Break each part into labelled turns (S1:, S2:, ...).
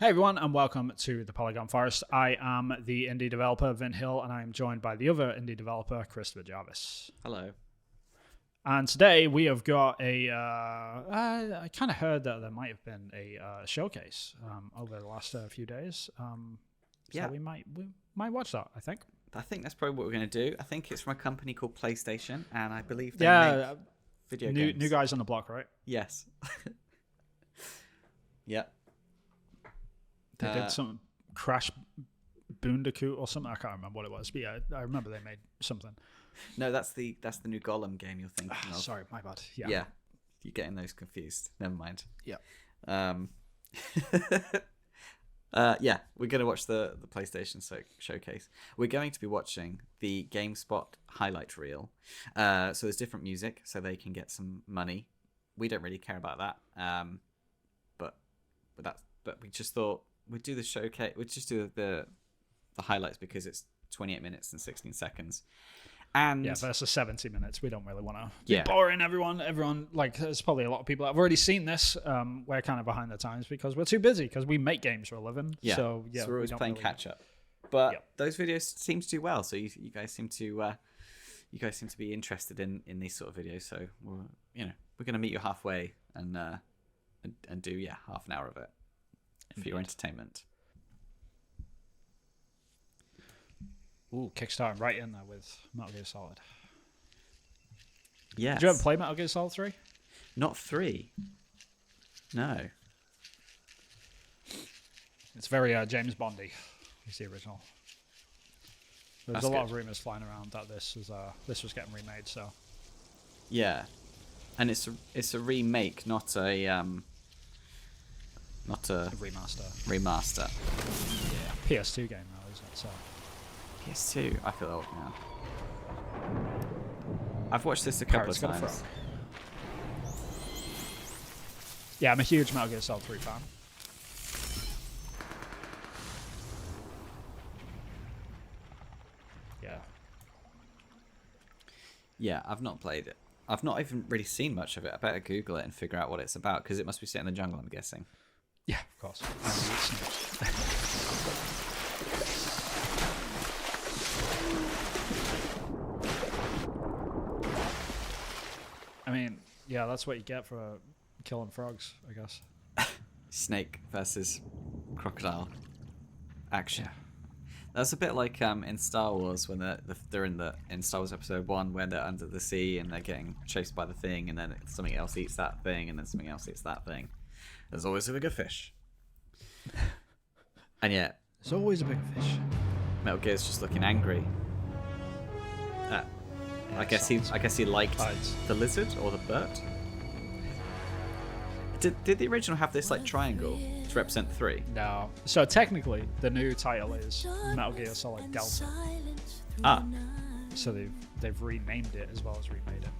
S1: Hey everyone, and welcome to the Polygon Forest. I am the indie developer, Vin Hill, and I am joined by the other indie developer, Chris Jarvis.
S2: Hello.
S1: And today we have got I kind of heard that there might have been a showcase over the last few days. So we might watch that, I think.
S2: I think that's probably what we're going to do. I think it's from a company called PlayStation, and I believe they make video games.
S1: New guys on the block, right?
S2: Yes. Yep.
S1: They did some Crash Bandicoot or something. I can't remember what it was, but yeah, I remember they made something.
S2: No, that's the new Golem game you're thinking of.
S1: Sorry, my bad. Yeah,
S2: you're getting those confused. Never mind.
S1: Yeah.
S2: We're going to watch the PlayStation showcase. We're going to be watching the GameSpot highlight reel. So there's different music, so they can get some money. We don't really care about that. But we just thought we'd do the showcase. We'd just do the highlights because it's 28 minutes and 16 seconds. And
S1: versus 70 minutes. We don't really want to be boring everyone. Everyone, like, there's probably a lot of people that have already seen this. We're kind of behind the times because we're too busy because we make games for a living.
S2: Yeah. So we're always playing catch up. But those videos seem to do well. So you guys seem to be interested in these sort of videos. So we're going to meet you halfway and do half an hour of it for your entertainment.
S1: Ooh, kickstarting right in there with Metal Gear Solid.
S2: Yeah.
S1: Did you ever play Metal Gear Solid 3?
S2: Not 3. No.
S1: It's very James Bondy. It's the original. There's a lot of rumors flying around that this was getting remade. So. Yeah,
S2: and it's a remake, not a remaster.
S1: Yeah. PS2 game though, isn't it? So.
S2: PS2. I feel old now. I've watched this a couple of times.
S1: Yeah, I'm a huge Metal Gear Solid 3 fan. Yeah.
S2: Yeah, I've not played it. I've not even really seen much of it. I better Google it and figure out what it's about because it must be set in the jungle, I'm guessing.
S1: Yeah, of course. I mean, yeah, that's what you get for killing frogs, I guess.
S2: Snake versus crocodile action. Yeah. That's a bit like in Star Wars when they're in Star Wars Episode 1 when they're under the sea and they're getting chased by the thing and then something else eats that thing and then something else eats that thing. There's always a bigger fish. And yet,
S1: there's always a bigger fish.
S2: Metal Gear's just looking angry. I guess he liked the lizard or the bird. Did the original have this like triangle to represent 3?
S1: No. So technically, the new title is Metal Gear Solid Delta. So they've renamed it as well as remade it.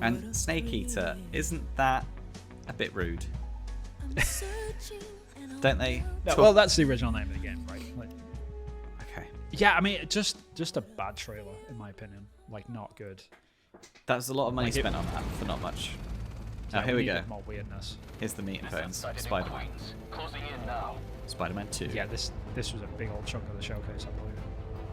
S2: And Snake Eater, isn't that a bit rude? Don't they?
S1: No, well, that's the original name of the game, right? Like,
S2: okay.
S1: Yeah, I mean, just a bad trailer, in my opinion. Like, not good.
S2: That was a lot of money spent on that for not much. Now, here we go.
S1: More weirdness.
S2: Here's the meat and bones. Spider-Man. Spider-Man 2.
S1: Yeah, this was a big old chunk of the showcase, I believe.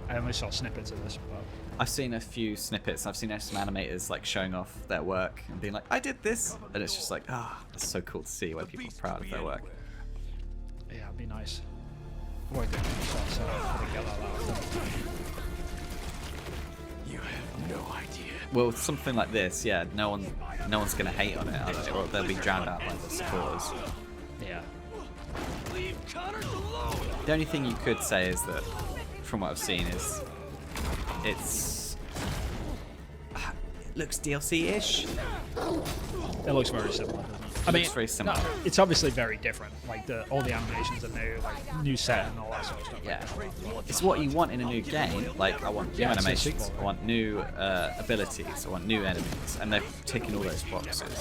S1: I only saw snippets of this, but...
S2: I've seen a few snippets. I've seen some animators like showing off their work and being like, I did this! And it's just like, it's so cool to see when people are proud of their work.
S1: Yeah, it'd be nice. Boy, did I get that.
S3: You have no idea.
S2: Well, something like this, yeah, no one's gonna hate on it, are they? Or they'll be drowned out by the supporters.
S1: Yeah.
S2: The only thing you could say is that, from what I've seen, is it looks DLC-ish.
S1: It looks very similar.
S2: I mean, it's very similar.
S1: No, it's obviously very different. Like all the animations are new, like new set and all that sort of stuff.
S2: Yeah, it's what you want in a new game. Like I want new animations, I want new abilities, I want new enemies, and they're ticking all those boxes.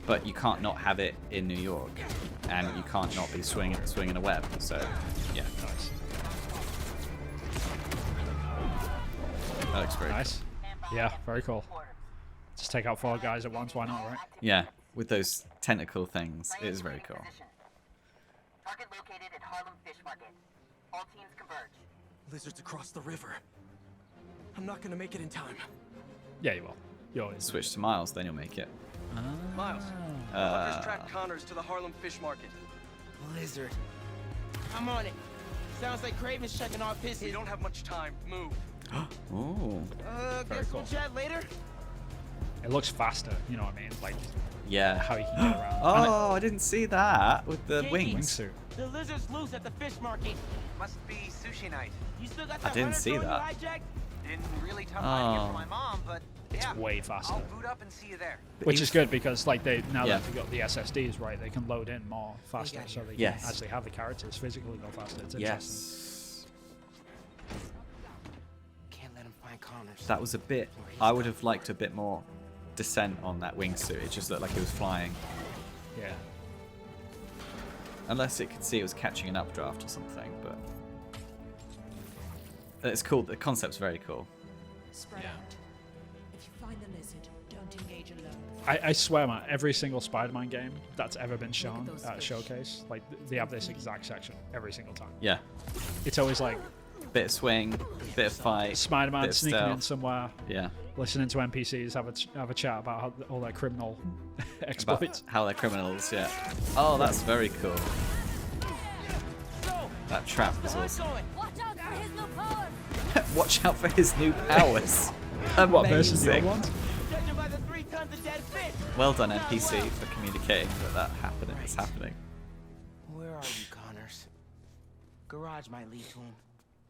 S2: But you can't not have it in New York, and you can't not be swinging a web. So, yeah,
S1: nice.
S2: That looks very
S1: nice. Cool. Yeah, very cool. Just take out 4 guys at once, why not, right?
S2: Yeah, with those tentacle things. It is very cool.
S3: Target located at Harlem Fish Market. All teams converge.
S4: Lizards across the river. I'm not gonna make it in time.
S1: Yeah, you will. You always
S2: Switch to Miles, then you'll make it.
S4: Miles, fuckers tracked Connors to the Harlem Fish Market.
S5: Lizard. I'm on it. Sounds like Craven's checking off his.
S4: We don't have much time. Move.
S2: Ooh.
S5: Guess
S1: cool.
S5: we'll chat later.
S1: It looks faster, you know what I mean? Like
S2: Yeah.
S1: how you can get around.
S2: Oh, I didn't see that with the
S5: Jakey.
S2: wings.
S1: Wingsuit.
S5: The lizard's loose at the fish market.
S3: Must be sushi night.
S5: You still got
S2: I
S5: that
S2: didn't
S5: runner
S2: see
S5: drone you
S2: that.
S5: hijacked?
S3: Didn't really tough hiding it
S2: Oh.
S3: for my mom, but
S1: It's
S3: yeah.
S1: way faster.
S3: I'll boot up and see you there.
S1: Which is good because like now
S2: Yeah.
S1: that they've got the SSDs right, they can load in more faster,
S5: got
S1: so they
S2: Yes.
S1: can actually have the characters physically go faster. It's interesting.
S2: Yes.
S5: Can't let him find Connors.
S2: That was a bit. I would have liked a bit more descent on that wingsuit. It just looked like it was flying.
S1: Yeah.
S2: Unless it could see it was catching an updraft or something, but it's cool. The concept's very cool.
S6: Spread
S1: Yeah.
S6: out. If you find the lizard, don't engage alone.
S1: I swear, man, every single Spider-Man game that's ever been shown
S6: those
S1: at a
S6: fish.
S1: showcase, like they have this exact section every single time.
S2: Yeah.
S1: It's always like
S2: Bit of swing, bit of fight,
S1: Spider-Man
S2: bit of
S1: sneaking in
S2: stealth.
S1: somewhere,
S2: Yeah.
S1: listening to NPCs have a chat about all their criminal
S2: About
S1: exploits.
S2: how they're criminals. Yeah. Oh, that's very cool.
S5: So,
S2: That trap was
S5: how's it
S2: awesome.
S5: going?
S6: Watch out for his new powers!
S2: Watch out for his new powers.
S1: What versus the old
S2: Amazing.
S1: ones?
S5: Judging by the 3 tons of dead fish.
S2: Well done, NPC, for communicating that happening. It's happening.
S5: Where are you, Connors? Garage might lead to him.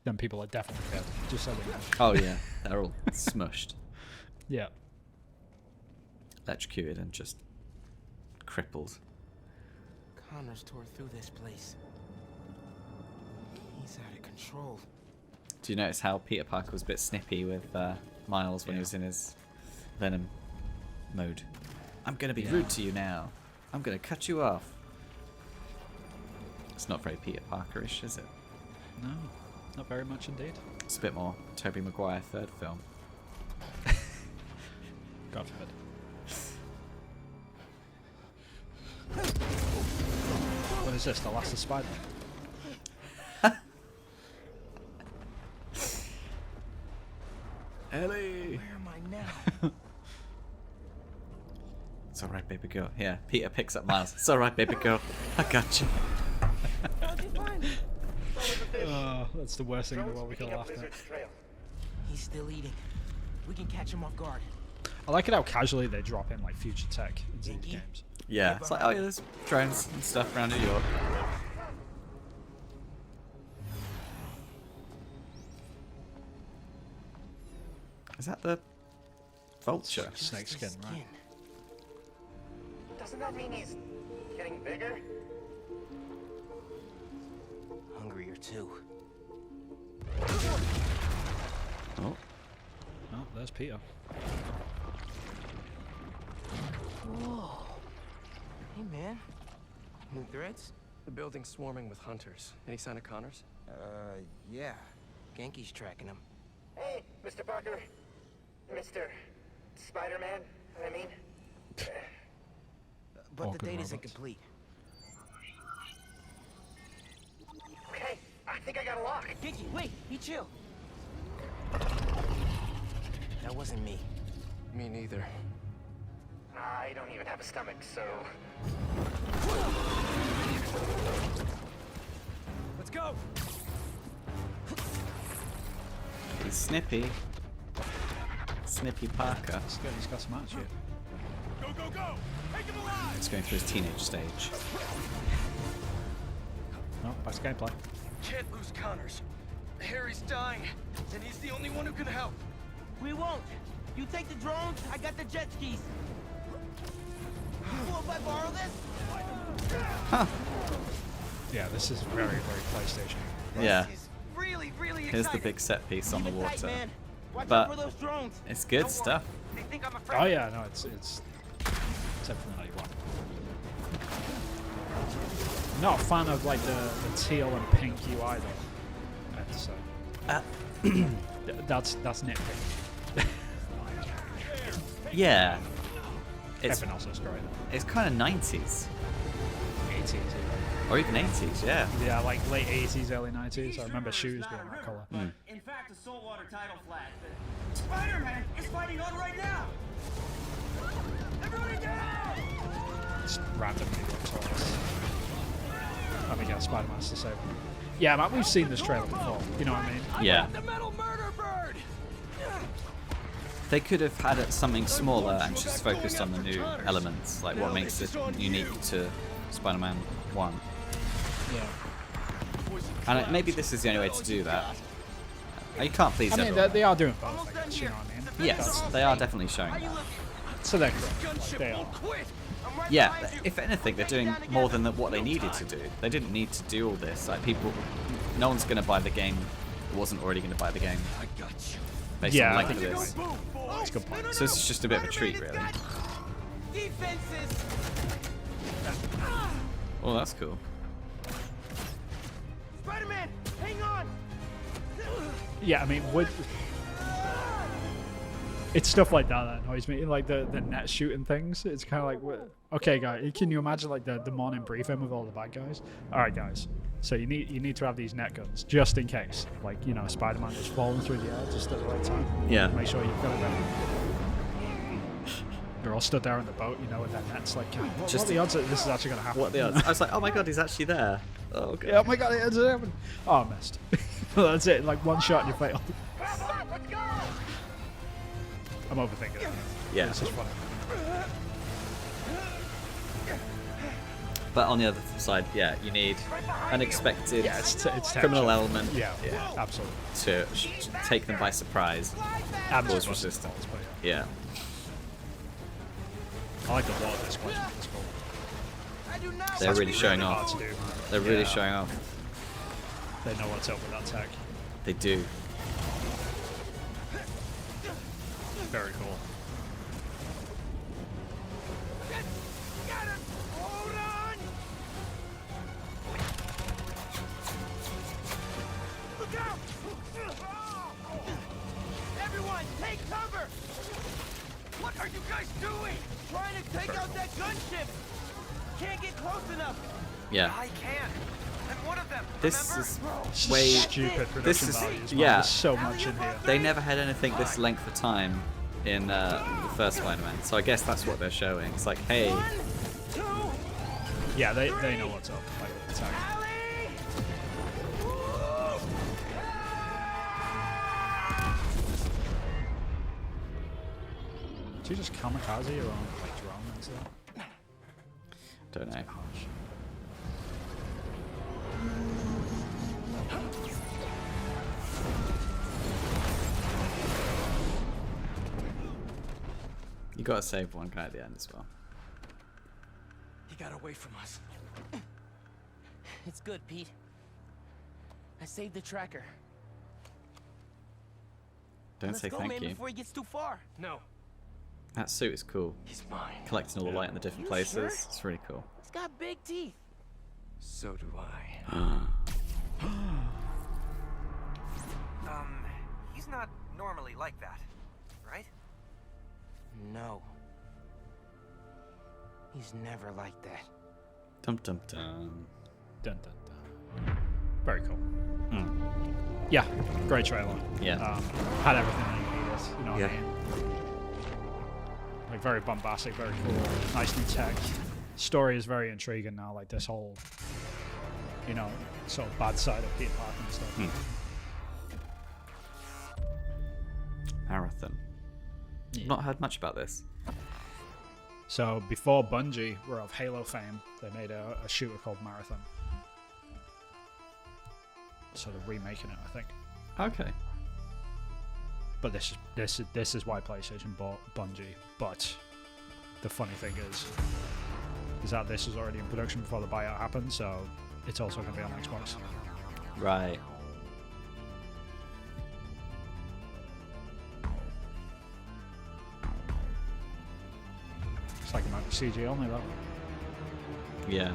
S1: Then people are definitely dead. Just so they know.
S2: Oh yeah, they're all smushed,
S1: Yeah.
S2: electrocuted, and just crippled.
S5: Connors tore through this place. He's out of control.
S2: Do you notice how Peter Parker was a bit snippy with Miles when he was in his Venom mode? I'm gonna be rude to you now. I'm gonna cut you off. It's not very Peter Parkerish, is it?
S1: No, not very much indeed.
S2: It's a bit more Tobey Maguire third film.
S1: God forbid. What is this? The Last of Spider-Man?
S2: Ellie!
S5: Where am I now?
S2: It's alright, baby girl. Yeah, Peter picks up Miles. It's alright, baby girl. I got you.
S5: How'd you find him?
S1: Oh, that's the worst thing in the world we could laugh at.
S5: He's still eating. We can catch him off guard.
S1: I like it how casually they drop in like future tech into these
S5: Jakey?
S1: games.
S2: Yeah, it's like, oh yeah, there's drones and stuff around New York. Is that the vulture?
S1: Snake skin, right?
S3: Doesn't that mean he's getting bigger?
S5: Hungrier too.
S2: Oh,
S1: Oh, there's Peter.
S5: Whoa. Hey man. New threats?
S4: The building's swarming with hunters. Any sign of Connors?
S5: Yeah. Genki's tracking him.
S3: Hey, Mr. Parker. Mr. Spider-Man, I mean.
S5: But
S1: All
S5: the
S1: good
S5: date isn't
S1: robots.
S5: complete.
S3: Okay, I think I got a lock.
S5: Genki, wait, be chill. That wasn't me.
S4: Me neither.
S3: I don't even have a stomach, so.
S4: Let's go!
S2: he's Snippy. Snippy Parker.
S1: He's got some attitude.
S4: Go, go, go! Take him alive!
S2: He's going through his teenage stage.
S1: No, that's gameplay.
S4: Can't lose Connors. Harry's dying, and he's the only one who can help.
S5: We won't. You take the drones, I got the jet skis. Cool if I borrow this?
S1: Yeah, this is very, very PlayStation.
S2: Yeah,
S3: This is really, really
S2: here's the
S3: exciting.
S2: big set piece on the
S5: Keep it tight,
S2: water.
S5: man. Watch
S2: But-
S5: out for those drones.
S2: It's good
S3: Don't worry.
S2: stuff.
S3: They think I'm afraid.
S1: Oh yeah, no, it's everything that you want. I'm not a fan of like the teal and pink UI though. I have to say. That's nitpicky.
S2: Yeah, it's
S1: Everything else is great.
S2: it's kind of 90s.
S1: 80s even.
S2: Or even 80s, yeah.
S1: Yeah, like late 80s, early 90s. I remember shoes being that color.
S7: In fact, a saltwater tidal flat. Spider-Man is fighting on right now. Everybody down!
S1: Just randomly looks always. I mean, yeah, Spider-Man's the same. Yeah, man, we've seen this trailer before. You know what I mean?
S2: Yeah.
S5: The metal murder bird!
S2: They could have had it something smaller and just focused on the new elements, like what makes it unique to Spider-Man 1.
S1: Yeah.
S2: And maybe this is the only way to do that. You can't please
S1: I mean,
S2: everyone.
S1: they are doing both, I guess, you know what I mean?
S2: Yes, they are definitely showing that.
S1: So they're correct. Like, they are.
S2: Yeah, if anything, they're doing more than what they needed to do. They didn't need to do all this. Like, no one's going to buy the game that wasn't already going to buy the game. Based on
S1: Yeah, I
S2: length
S1: think
S2: of
S1: you're
S2: this.
S1: right. That's a good point.
S2: So this is just a bit of a treat, really.
S5: Defenses!
S2: Oh, that's cool.
S5: Spider-Man, hang on!
S1: Yeah, I mean, it's stuff like that that annoys me. Like the net shooting things. It's kind of like, okay, guys, can you imagine like the morning briefing with all the bad guys? All right, guys. So you need to have these net guns just in case, like, you know, Spider-Man is falling through the air just at the right time.
S2: Yeah.
S1: Make sure you've got it ready. They're all stood there in the boat, you know, with their nets. Like, what are the odds that this is actually going to happen?
S2: What are the odds? I was like, oh my god, he's actually there. Oh god.
S1: Yeah, oh my god, it hasn't happened. Oh, I missed. That's it. Like one shot and you fail. I'm overthinking it.
S2: Yeah.
S1: It's just funny.
S2: But on the other side, yeah, you need unexpected
S1: Yeah, it's
S2: criminal
S1: tension.
S2: element
S1: Yeah, absolutely.
S2: to take them by surprise.
S1: Absolutely.
S2: resistant.
S1: But yeah.
S2: Yeah.
S1: I like the water this question. It's cool.
S5: I do not
S2: They're really showing
S1: Hard
S2: off.
S1: to do, man.
S2: They're really
S1: Yeah.
S2: showing off.
S1: They know what's up with that tech.
S2: They do.
S1: Very cool.
S5: Get him! Hold on! Look out! Everyone, take cover!
S4: What are you guys doing?
S5: Trying to take out that gunship! Can't get close enough!
S2: Yeah.
S4: I can. I'm one of them.
S2: This
S4: remember?
S2: is
S1: It's
S2: way.
S1: stupid production
S2: This is
S1: values. Man.
S2: yeah.
S1: There's so much in here.
S2: They never had anything this length of time in the first Spider-Man, so I guess that's what they're showing. It's like, hey,
S5: 1, 2,
S1: Yeah, they know what's up. Like with the tech.
S5: Allie!
S1: Did you just kamikaze your own like drone and stuff?
S2: don't know.
S1: Harsh.
S2: You gotta save one guy at the end as well.
S4: He got away from us.
S5: It's good, Pete. I saved the tracker.
S2: Don't
S5: Let's
S2: say
S5: go,
S2: thank
S5: man,
S2: you.
S5: before he gets too far.
S4: No,
S2: That suit is cool.
S4: he's mine.
S2: Collecting all the light in the different
S5: You
S2: places.
S5: sure?
S2: It's really cool.
S5: He's got big teeth.
S4: So do I.
S8: He's not normally like that, right?
S5: No. He's never like that.
S2: Dum dum dum.
S1: Dun dun dun. Very cool.
S2: Mm.
S1: Yeah, great trailer.
S2: Yeah.
S1: Had everything that you needed. You know what
S2: Yeah.
S1: I mean? Like very bombastic, very cool, nice new tech. Story is very intriguing now. Like this whole, you know, sort of bad side of Peter Parker and stuff.
S2: Marathon.
S1: Yeah.
S2: Not heard much about this.
S1: So before Bungie were of Halo fame, they made a shooter called Marathon. So they're remaking it, I think.
S2: Okay.
S1: But this is why PlayStation bought Bungie. But the funny thing is that this was already in production before the buyout happened, so it's also going to be on Xbox.
S2: Right.
S1: It's like it might be CG only though.
S2: Yeah.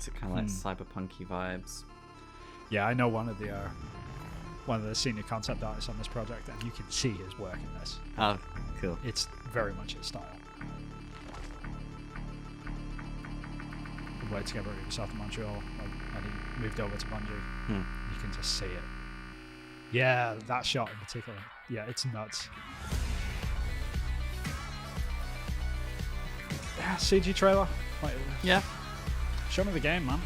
S2: to kind of like cyberpunky vibes.
S1: Yeah, I know one of the senior concept artists on this project, and you can see his work in this.
S2: Oh, cool.
S1: It's very much his style. He worked together at Ubisoft in Montreal, and he moved over to Bungie. You can just see it. Yeah, that shot in particular. Yeah, it's nuts. Yeah, CG trailer. Like,
S2: Yeah.
S1: show me the game, man.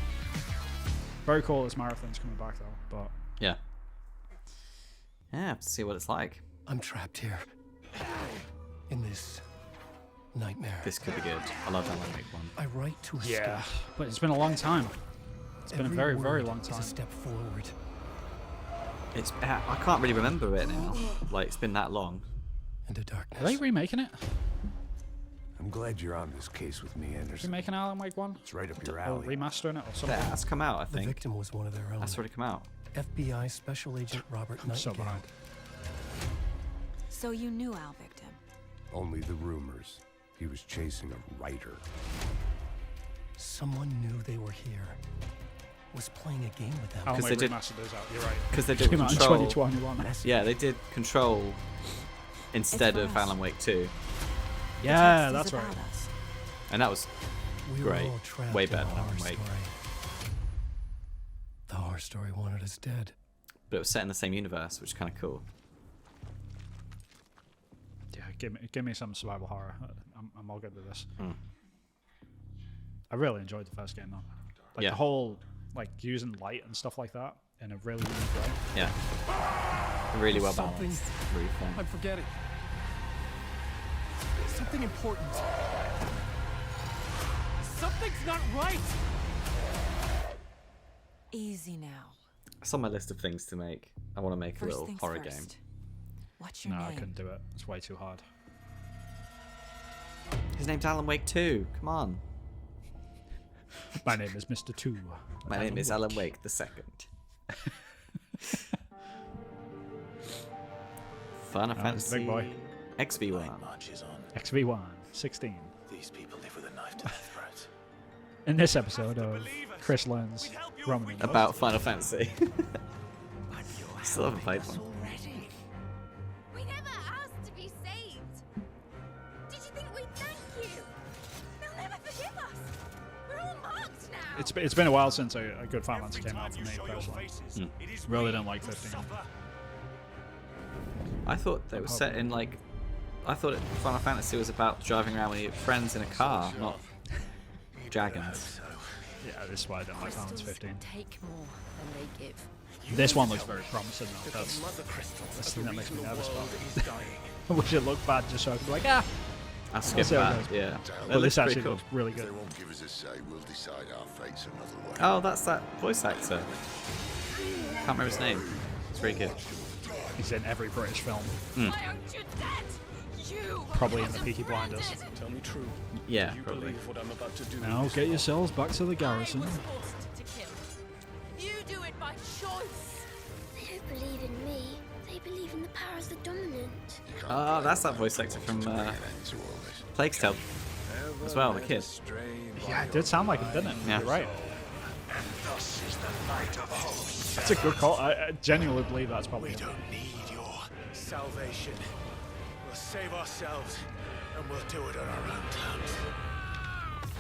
S1: Very cool this marathon's coming back, though. But
S2: Yeah. Yeah, have to see what it's like.
S4: I'm trapped here. In this nightmare.
S2: This could be good. I love Alan Wake 1.
S4: I write to escape.
S1: yeah, but it's been a long time. It's been a
S4: Every
S1: very, very
S4: word
S1: long
S4: is
S1: time.
S4: a step forward.
S2: I can't really remember it now. Like, it's been that long.
S4: Into
S1: Are
S4: darkness.
S1: they remaking it?
S9: I'm glad you're on this case with me, Anderson.
S1: Remaking Alan Wake 1?
S9: It's right up your
S1: Or
S9: alley.
S1: remastering it or something?
S2: Yeah, that's come out, I
S4: The
S2: think.
S4: victim was one of their own.
S2: That's already come out.
S4: FBI Special Agent Robert
S1: I'm so
S4: Nightingale.
S1: behind.
S6: So you knew our victim.
S9: Only the rumors. He was chasing a writer.
S4: Someone knew they were here. Was playing a game with them.
S1: Alan
S2: 'Cause
S1: Wake
S2: they did-
S1: Remastered is out, you're right.
S2: Because they did
S1: Came out in
S2: Control.
S1: 2021.
S2: Yeah, they did Control instead
S6: It's
S2: of
S6: for us.
S2: Alan Wake 2.
S1: Yeah,
S6: The
S1: that's
S6: text is
S1: right.
S6: about us.
S2: And that was
S4: We were
S2: great.
S4: all trapped
S2: Way
S4: in
S2: better
S4: a
S2: than
S4: horror
S2: Alan Wake.
S4: story. The horror story wanted us dead.
S2: But it was set in the same universe, which is kind of cool.
S1: Yeah, give me some survival horror. I'm all good with this.
S2: Mm.
S1: I really enjoyed the first game though. Like
S2: Yeah.
S1: the whole like using light and stuff like that in a really unique way.
S2: Yeah. Really well
S4: Something-
S2: balanced. Really fun.
S4: I'm forgetting. Something important. Something's not right.
S6: Easy now.
S2: It's on my list of things to make. I want to make a
S6: First
S2: little
S6: things
S2: horror
S6: first.
S2: game.
S6: What's your
S1: No,
S6: name?
S1: I couldn't do it. It's way too hard.
S2: His name's Alan Wake 2. Come on.
S1: My name is Mr. Two.
S2: My name is Alan Wake the Second. Final
S1: Oh,
S2: Fantasy
S1: big boy.
S2: XV1.
S1: XV1 16.
S9: These people live with a knife to their throat.
S1: In this episode of Chris learns Roman numerals.
S2: About Final Fantasy. Still haven't played one.
S10: We never asked to be saved. Did you think we'd thank you? They'll never forgive us. We're all marked now.
S1: It's been a while since a good Final Fantasy came out for me personally. Really didn't like 15.
S2: I thought they were set in like. I thought Final Fantasy was about driving around with your friends in a car, not dragons.
S1: Yeah, this is why I don't like Final Fantasy 15.
S6: Take more than they give.
S1: This one looks very promising though. That's the thing that makes me nervous about it. I wish it looked bad just so I could be like, ah!
S2: I'll skip
S1: see how it
S2: that,
S1: goes.
S2: yeah.
S1: But
S2: It
S1: this
S2: looks
S1: actually
S2: pretty cool.
S1: looks really
S9: If they
S1: good.
S9: won't give us a say, we'll decide our fates another way.
S2: Oh, that's that voice actor. Can't remember his name. It's very good.
S1: He's in every British film.
S10: Why aren't you dead? You
S1: Probably in the Peaky Blinders.
S4: Tell me true.
S2: Yeah, probably.
S4: what I'm about to do.
S1: Now get yourselves back to the garrison.
S10: I was forced to kill. You do it by choice.
S11: They don't believe in me. They believe in the powers that dominant.
S2: Oh, that's that voice actor from Plague's Tale as well, the kid.
S1: Yeah, it did sound like him, didn't it?
S2: Yeah.
S1: You're right. That's a good call. I genuinely believe that's probably him.
S4: Need your salvation. We'll save ourselves, and we'll do it on our own terms.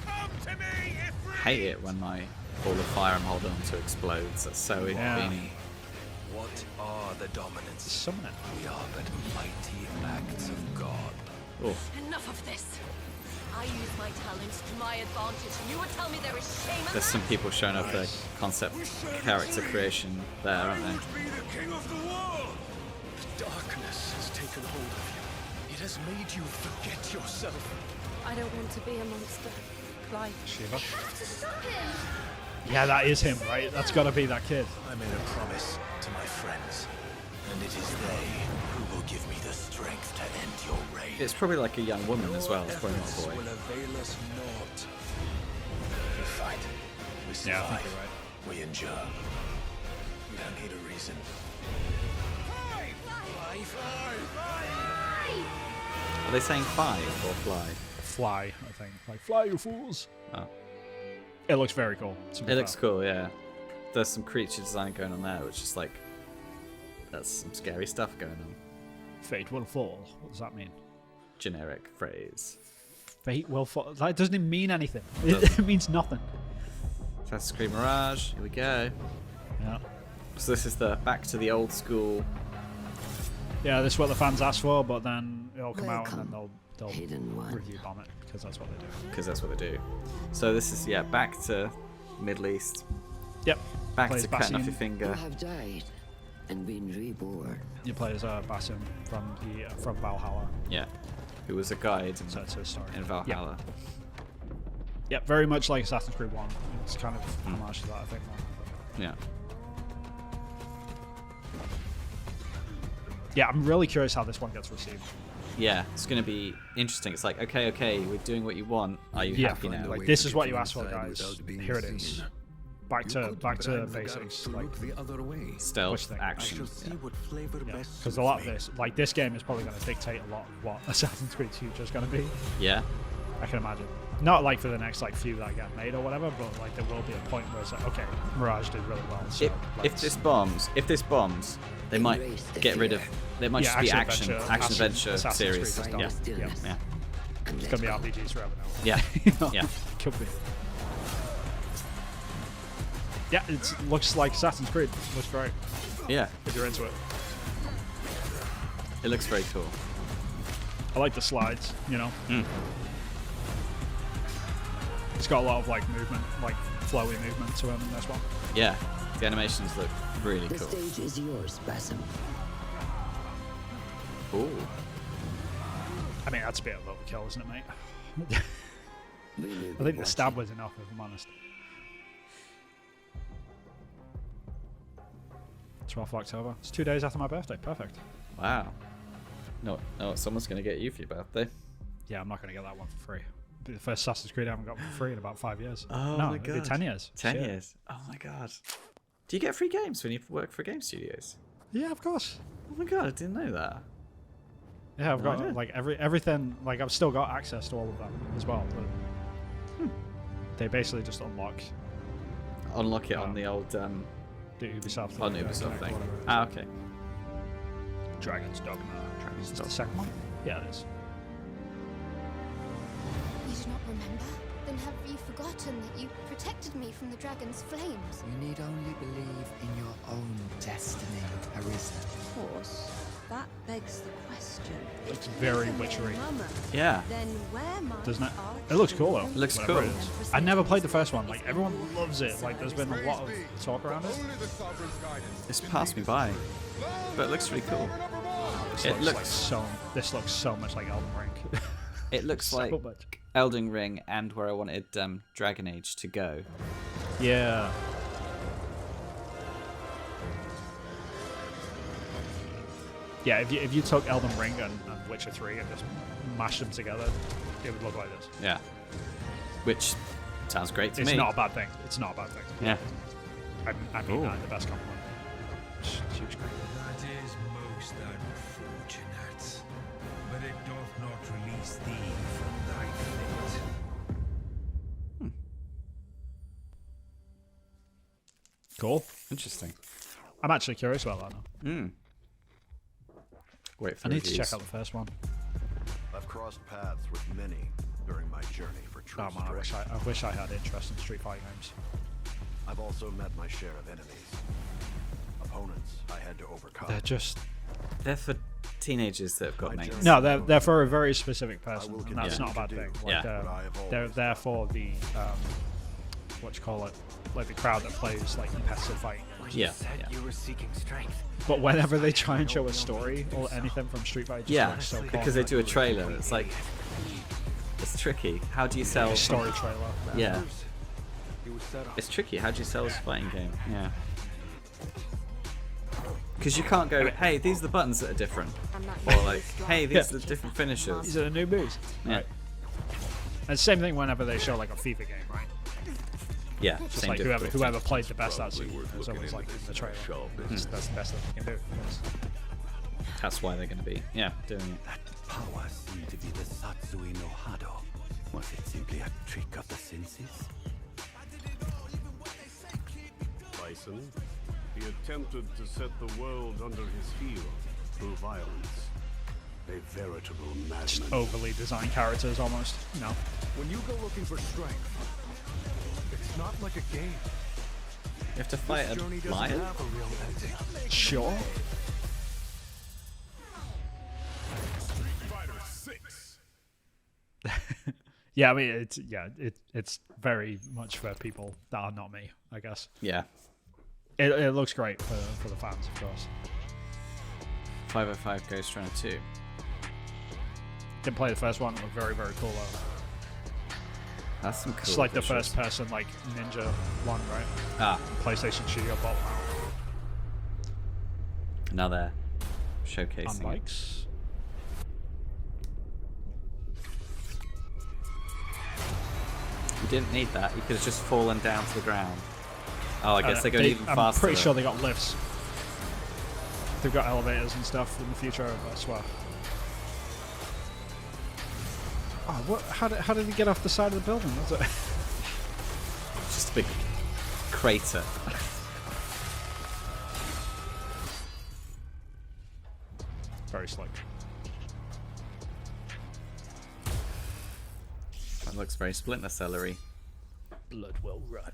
S4: Come to me,
S2: Hate it when my ball of fire I'm holding on to explodes. That's so inconvenient.
S4: What are the dominants?
S1: Summon it.
S4: We are but mighty acts of God.
S2: Oh,
S10: Enough of this. I use my talents to my advantage, and you would tell me there is shame in
S2: there's
S10: that?
S2: some people showing off their concept character creation there, aren't there?
S4: Be the king of the world. Darkness has taken hold of you. It has made you forget yourself.
S10: I don't want to be a monster. Clive.
S1: Shiva.
S11: Have to stop him.
S1: Yeah, that is him, right? That's got to be that kid.
S4: I made a promise to my friends, and it is they who will give me the strength to end your reign.
S2: It's probably like a young woman as well. It's probably not a boy.
S4: Will avail us naught. We fight. We survive.
S1: Yeah, I think you're right.
S4: We endure. We don't need a reason.
S2: Are they saying 5 or fly?
S1: Fly, I think. Like, fly, you fools.
S2: Oh.
S1: It looks very cool.
S2: It looks cool, yeah. There's some creature design going on there, which is like, that's some scary stuff going on.
S1: Fate will fall. What does that mean?
S2: Generic phrase.
S1: Fate will fall. That doesn't even mean anything. It means nothing.
S2: Assassin's Creed Mirage. Here we go.
S1: Yeah.
S2: So this is the back to the old school.
S1: Yeah, this is what the fans asked for, but then it'll come out and then they'll review bomb it because that's what they do.
S2: Because that's what they do. So this is back to Middle East.
S1: Yep.
S2: Back
S1: Plays
S2: to cutting off
S1: Basim.
S2: your finger.
S12: You have died and been reborn.
S1: You play as Basim from Valhalla.
S2: Yeah. Who was a guide
S1: So it's his story.
S2: in Valhalla.
S1: Yep, very much like Assassin's Creed 1. It's kind of homage to that, I think.
S2: Yeah.
S1: Yeah, I'm really curious how this one gets received.
S2: Yeah, it's going to be interesting. It's like, okay, we're doing what you want. Are you happy now?
S1: Like, this is what you asked for, guys. Here it is. Back to basics. Like
S2: Stealth, action.
S1: Because a lot of this, like this game, is probably going to dictate a lot of what Assassin's Creed 2 is going to be.
S2: Yeah.
S1: I can imagine. Not like for the next few that get made or whatever, but like there will be a point where it's like, okay, Mirage did really well. So
S2: if this bombs, they might get rid of. There might just be action adventure series. Yeah.
S1: It's gonna be RPGs forever now.
S2: Yeah. Yeah.
S1: Could be. Yeah, it looks like Assassin's Creed. Looks great.
S2: Yeah.
S1: If you're into it.
S2: It looks very cool.
S1: I like the slides, you know. It's got a lot of like movement, like flowy movement to them in this one.
S2: Yeah, the animations look really cool.
S12: The stage is yours, Basim.
S2: Ooh.
S1: I mean, that's a bit of overkill, isn't it, mate? I think the stab was enough, if I'm honest. 12th October. It's 2 days after my birthday. Perfect.
S2: Wow. No, someone's going to get you for your birthday.
S1: Yeah, I'm not going to get that one for free. It'll be the first Assassin's Creed I haven't got for free in about 5 years.
S2: Oh
S1: no,
S2: my god.
S1: It'll be 10 years.
S2: 10 years. Oh my god. Do you get free games when you work for game studios?
S1: Yeah, of course.
S2: Oh my god, I didn't know that.
S1: Yeah, I've got like everything. Like I've still got access to all of them as well. But they basically just unlock
S2: it on the old
S1: the Ubisoft
S2: on the Ubisoft thing. Ah, okay.
S1: Dragon's Dogma. Is this the second one? Yeah, it is.
S11: You do not remember? Then have you forgotten that you protected me from the dragon's flames?
S13: You need only believe in your own destiny, Arisa.
S6: Of course. That begs the question.
S1: It's very witchery.
S2: Yeah.
S6: Then where might
S1: Doesn't it? It looks cool though.
S2: It looks
S1: whatever
S2: cool.
S1: it is. I never played the first one. Like everyone loves it. Like there's been a lot of talk around it.
S2: It's passed me by, but it looks really cool.
S1: This looks so much like Elden Ring.
S2: It looks
S1: so
S2: like
S1: much.
S2: Elden Ring and where I wanted Dragon Age to go.
S1: Yeah. Yeah, if you took Elden Ring and Witcher 3 and just mashed them together, it would look like this.
S2: Yeah. Which sounds great to me.
S1: It's not a bad thing. It's not a bad thing.
S2: Yeah.
S1: I mean that in the best compliment. Huge screen.
S4: That is most unfortunate, but it doth not release thee from thy fate.
S1: Cool.
S2: Interesting.
S1: I'm actually curious about that now.
S2: Wait for
S1: I need to
S2: reviews.
S1: check out the first one.
S14: I've crossed paths with many during my journey for true
S1: Oh man, I wish I had interest in Street Fighter games.
S14: I've also met my share of enemies. Opponents I had to overcome.
S2: They're for teenagers that have got names.
S1: No, they're for a very specific person, and that's not a bad thing. Like, they're there for the what you call it, like the crowd that plays like competitive fighting.
S2: Yeah.
S8: You were seeking strength.
S1: But whenever they try and show a story or anything from Street Fighter, just looks so
S2: because they do a trailer. It's like it's tricky. How do you sell
S1: a story trailer?
S2: Yeah. It's tricky. How do you sell a fighting game? Yeah. Because you can't go, hey, these are the buttons that are different, or like, hey, these are the different finishers.
S1: These are the new moves.
S2: Yeah.
S1: Right. And same thing whenever they show like a FIFA game, right?
S2: Yeah.
S1: Just
S2: same
S1: like whoever played the best that season is always like in the trailer. That's the best that they can do.
S2: That's why they're going to be, doing it.
S15: That power seemed to be the Satsui no Hado. Was it simply a trick of the senses?
S9: assassin. He attempted to set the world under his heel through violence. A veritable madman.
S1: Just overly designed characters, almost. No.
S4: When you go looking for strength, it's not like a game.
S2: You have to fight a lion?
S4: Have a real ending.
S1: Sure.
S4: Street Fighter 6.
S1: Yeah, I mean, it's very much for people that are not me, I guess.
S2: Yeah.
S1: It looks great for the fans, of course.
S2: 505 Ghostrunner 2.
S1: Didn't play the first one. It looked very, very cool though.
S2: That's some cool.
S1: It's like
S2: visuals.
S1: the first person like ninja one, right?
S2: Ah.
S1: PlayStation Studio bought
S2: Now they're showcasing
S1: on
S2: it.
S1: bikes.
S2: You didn't need that. You could have just fallen down to the ground. Oh, I guess they're going even faster.
S1: I'm pretty sure they got lifts. They've got elevators and stuff in the future, I swear. Oh, what? How did he get off the side of the building? Was it?
S2: Just a big crater.
S1: Very slick.
S2: That looks very Splinter Celery.
S1: Blood will run.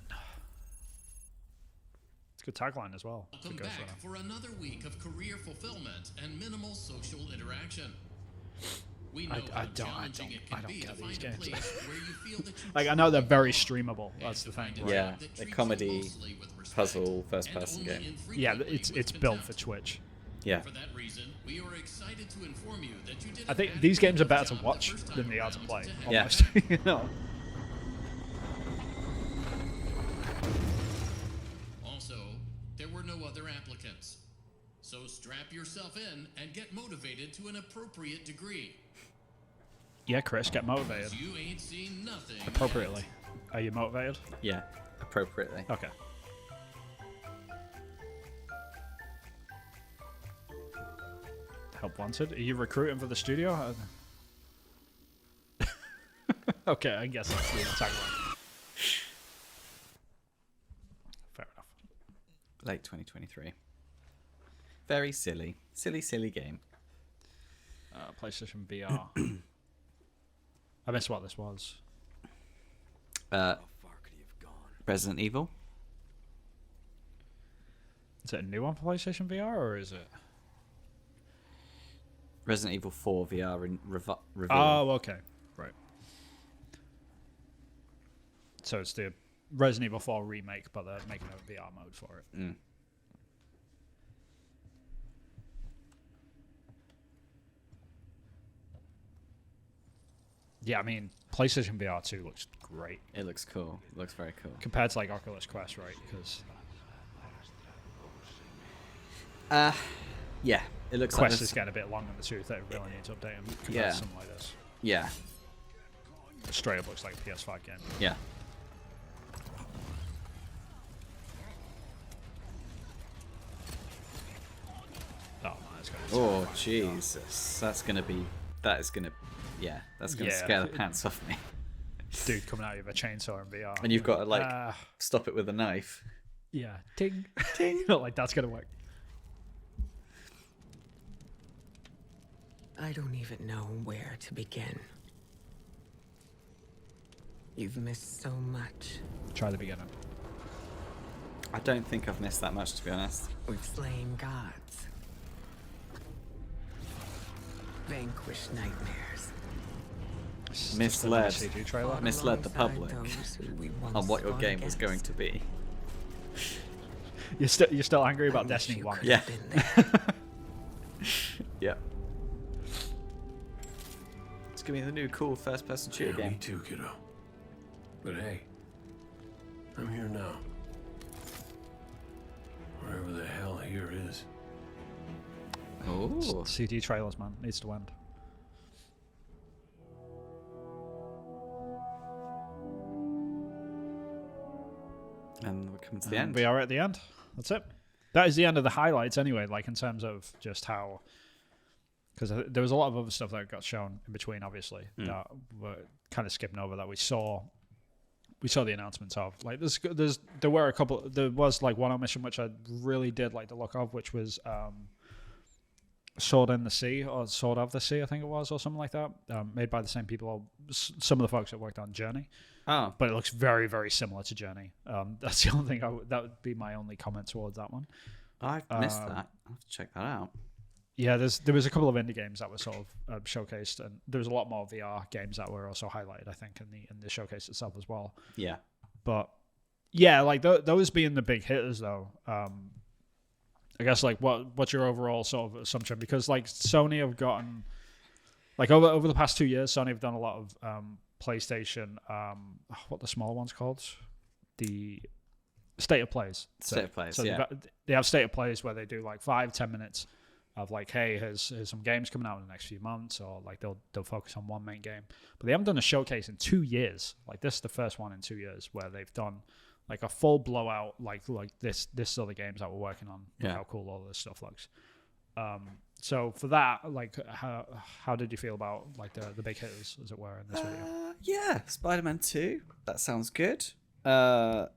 S1: It's a good tagline as well.
S15: Welcome back for another week of career fulfillment and minimal social interaction. We know
S1: I
S15: how
S1: don't
S15: challenging it can be to
S1: get these
S15: find a
S1: games.
S15: place where you feel that you
S1: Like I know they're very streamable. That's the thing. Right?
S2: Yeah, a comedy, puzzle, first-person game.
S1: Yeah, it's built for Twitch.
S2: Yeah.
S15: For that reason, we are excited to inform you that you did
S1: I think these games are better to watch than they are to play. Almost.
S2: Yeah.
S1: You know?
S15: Also, there were no other applicants. So strap yourself in and get motivated to an appropriate degree.
S1: Yeah, Chris, get motivated.
S15: You ain't seen nothing
S1: Appropriately. Are you motivated?
S2: Yeah, appropriately.
S1: Okay. Help wanted. Are you recruiting for the studio? Okay, I guess that's the tagline. Fair enough.
S2: Late 2023. Very silly. Silly game.
S1: PlayStation VR. I missed what this was.
S2: Resident Evil.
S1: Is it a new one for PlayStation VR or is it?
S2: Resident Evil 4 VR in reveal.
S1: Oh, okay. Right. So it's the Resident Evil 4 remake, but they're making a VR mode for it.
S2: Mm.
S1: Yeah, I mean, PlayStation VR 2 looks great.
S2: It looks cool. It looks very cool.
S1: Compared to like Oculus Quest, right? Because
S2: yeah, it looks
S1: Quest
S2: like
S1: is getting a bit long in the tooth. They really need to update them compared
S2: Yeah.
S1: to something like this.
S2: Yeah.
S1: It straight up looks like a PS5 game.
S2: Yeah.
S1: Oh, man, it's gonna be
S2: Oh,
S1: terrifying.
S2: Jesus. That's going to scare the pants off me.
S1: Dude coming at you with a chainsaw in VR.
S2: And you've got to, like, stop it with a knife.
S1: Yeah. Ting. Ting. Not like that's going to work.
S16: I don't even know where to begin. You've missed so much.
S1: Try the beginning.
S2: I don't think I've missed that much, to be honest.
S16: We've slain gods. Vanquished nightmares.
S2: Misled
S1: CG trailer.
S2: the public on what your game was going to be.
S1: You're still angry about Destiny 1.
S2: Yeah. Yeah. It's gonna be the new cool first-person shooter game.
S9: Me too, kiddo. But hey, I'm here now. Wherever the hell here is.
S2: Oh.
S1: CG trailers, man. Needs to end.
S2: And we're coming to the end.
S1: We are at the end. That's it. That is the end of the highlights anyway, like in terms of just how... Because there was a lot of other stuff that got shown in between, obviously, that we're kind of skipping over that we saw the announcements of. Like there were a couple. There was like one mission which I really did like the look of, which was Sword in the Sea or Sword of the Sea, I think it was, or something like that. Made by the same people, some of the folks that worked on Journey.
S2: Oh,
S1: but it looks very, very similar to Journey. That's the only thing that would be my only comment towards that one.
S2: I've missed that. I'll have to check that out.
S1: Yeah, there was a couple of indie games that were sort of showcased, and there was a lot more VR games that were also highlighted, I think, in the showcase itself as well.
S2: Yeah,
S1: but yeah, like those being the big hitters, though. I guess like what's your overall sort of assumption? Because like Sony have gotten like over the past 2 years, Sony have done a lot of PlayStation. What the smaller one's called? The State of Plays.
S2: State of Plays.
S1: So
S2: yeah,
S1: they have State of Plays where they do like 5-10 minutes of like, hey, here's some games coming out in the next few months, or like they'll focus on one main game. But they haven't done a showcase in 2 years. Like this is the first one in 2 years where they've done like a full blowout, like this are the games that we're working on. Look how cool all this stuff looks. So for that, like how did you feel about like the big hitters, as it were, in this video?
S2: Yeah, Spider-Man 2. That sounds good. And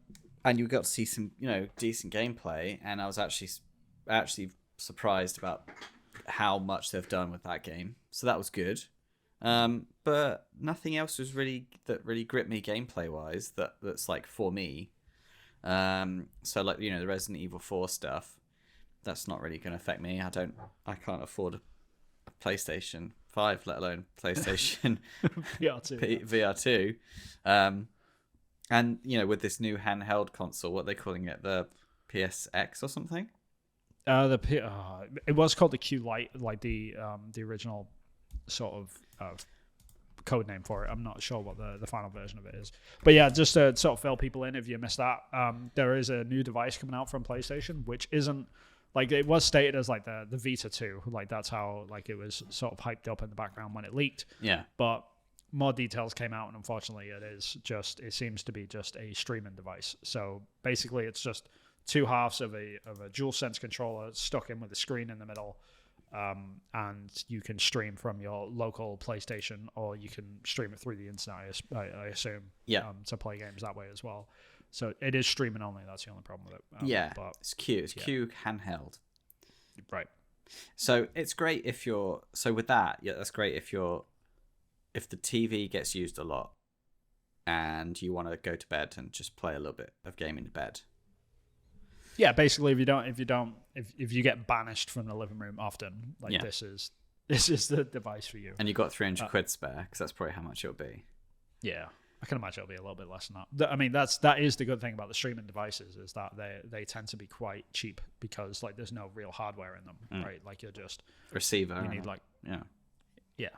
S2: you got to see some, decent gameplay, and I was actually surprised about how much they've done with that game. So that was good. But nothing else was really gripped me gameplay wise. That's like for me. So like the Resident Evil 4 stuff, that's not really going to affect me. I can't afford a PlayStation 5, let alone PlayStation VR2. And with this new handheld console, what are they calling it, the PSX or something?
S1: It was called the Q Lite, like the original sort of code name for it. I'm not sure what the final version of it is, but yeah, just to sort of fill people in if you missed that, there is a new device coming out from PlayStation, which isn't like it was stated as like the Vita 2, like that's how like it was sort of hyped up in the background when it leaked.
S2: Yeah,
S1: but more details came out, and unfortunately, it seems to be just a streaming device. So basically, it's just two halves of a DualSense controller stuck in with a screen in the middle. And you can stream from your local PlayStation, or you can stream it through the internet, I assume, to play games that way as well. So it is streaming only. That's the only problem with it.
S2: But it's Q. It's Q handheld.
S1: Right.
S2: So it's great if you're... So with that, that's great if the TV gets used a lot and you want to go to bed and just play a little bit of gaming to bed.
S1: Yeah, basically, if you get banished from the living room often, like this is the device for you.
S2: And you got 300 quid spare, because that's probably how much it'll be.
S1: Yeah, I can imagine it'll be a little bit less than that. I mean, that is the good thing about the streaming devices, is that they tend to be quite cheap, because like there's no real hardware in them, right? Like you're just
S2: receiver.
S1: You need yeah.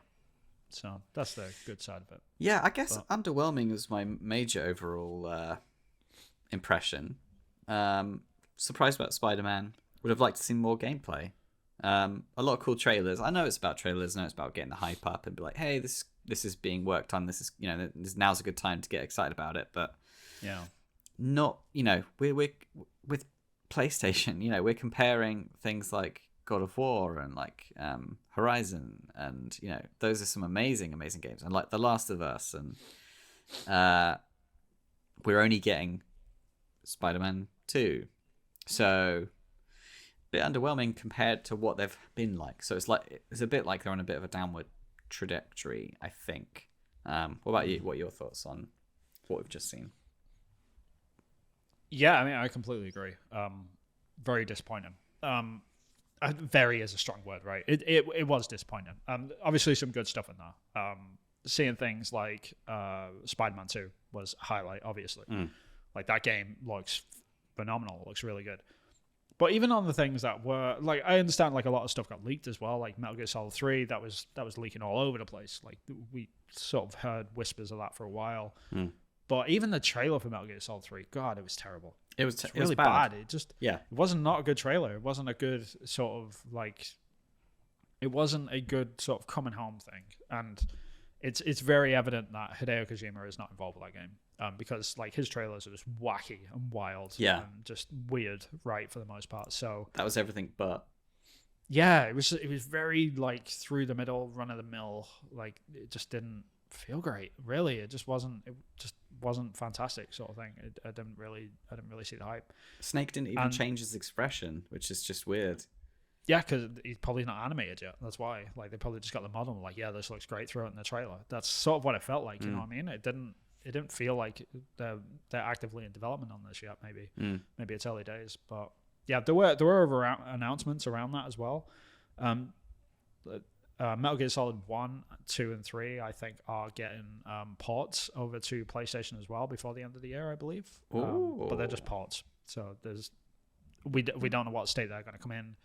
S1: So that's the good side of it.
S2: Yeah, I guess underwhelming was my major overall impression. Surprised about Spider-Man. Would have liked to see more gameplay. A lot of cool trailers. I know it's about trailers. I know it's about getting the hype up and be like, hey, this is being worked on. This is now's a good time to get excited about it. But not we're with PlayStation. We're comparing things like God of War and like Horizon, and those are some amazing games. And like The Last of Us, and we're only getting Spider-Man 2. So a bit underwhelming compared to what they've been like. So it's a bit like they're on a bit of a downward trajectory, I think. What about you? What are your thoughts on what we've just seen?
S1: Yeah, I mean, I completely agree. Very disappointing. Very is a strong word, right? It was disappointing. Obviously some good stuff in there. Seeing things like Spider-Man 2 was a highlight, obviously. Like that game looks phenomenal. It looks really good. But even on the things that were like, I understand like a lot of stuff got leaked as well, like Metal Gear Solid 3, that was leaking all over the place. Like we sort of heard whispers of that for a while. But even the trailer for Metal Gear Solid 3, God, it was terrible.
S2: It was
S1: really bad. It just
S2: it
S1: wasn't not a good trailer. It wasn't a good sort of like, it wasn't a good sort of coming home thing. And it's very evident that Hideo Kojima is not involved with that game. Because like his trailers are just wacky and wild, and just weird, right, for the most part. So
S2: that was everything, but
S1: it was very like through the middle, run of the mill. Like it just didn't feel great. Really, it just wasn't. It just wasn't fantastic, sort of thing. I didn't really see the hype.
S2: Snake didn't even change his expression, which is just weird.
S1: Yeah, because he's probably not animated yet. That's why. Like, they probably just got the model. Like, yeah, this looks great. Throw it in the trailer. That's sort of what it felt like. You know what I mean? It didn't feel like they're actively in development on this yet. Maybe it's early days, but yeah, there were announcements around that as well. Metal Gear Solid 1, 2, and 3, I think, are getting ports over to PlayStation as well before the end of the year, I believe. But they're just ports, so we don't know what state they're going to come in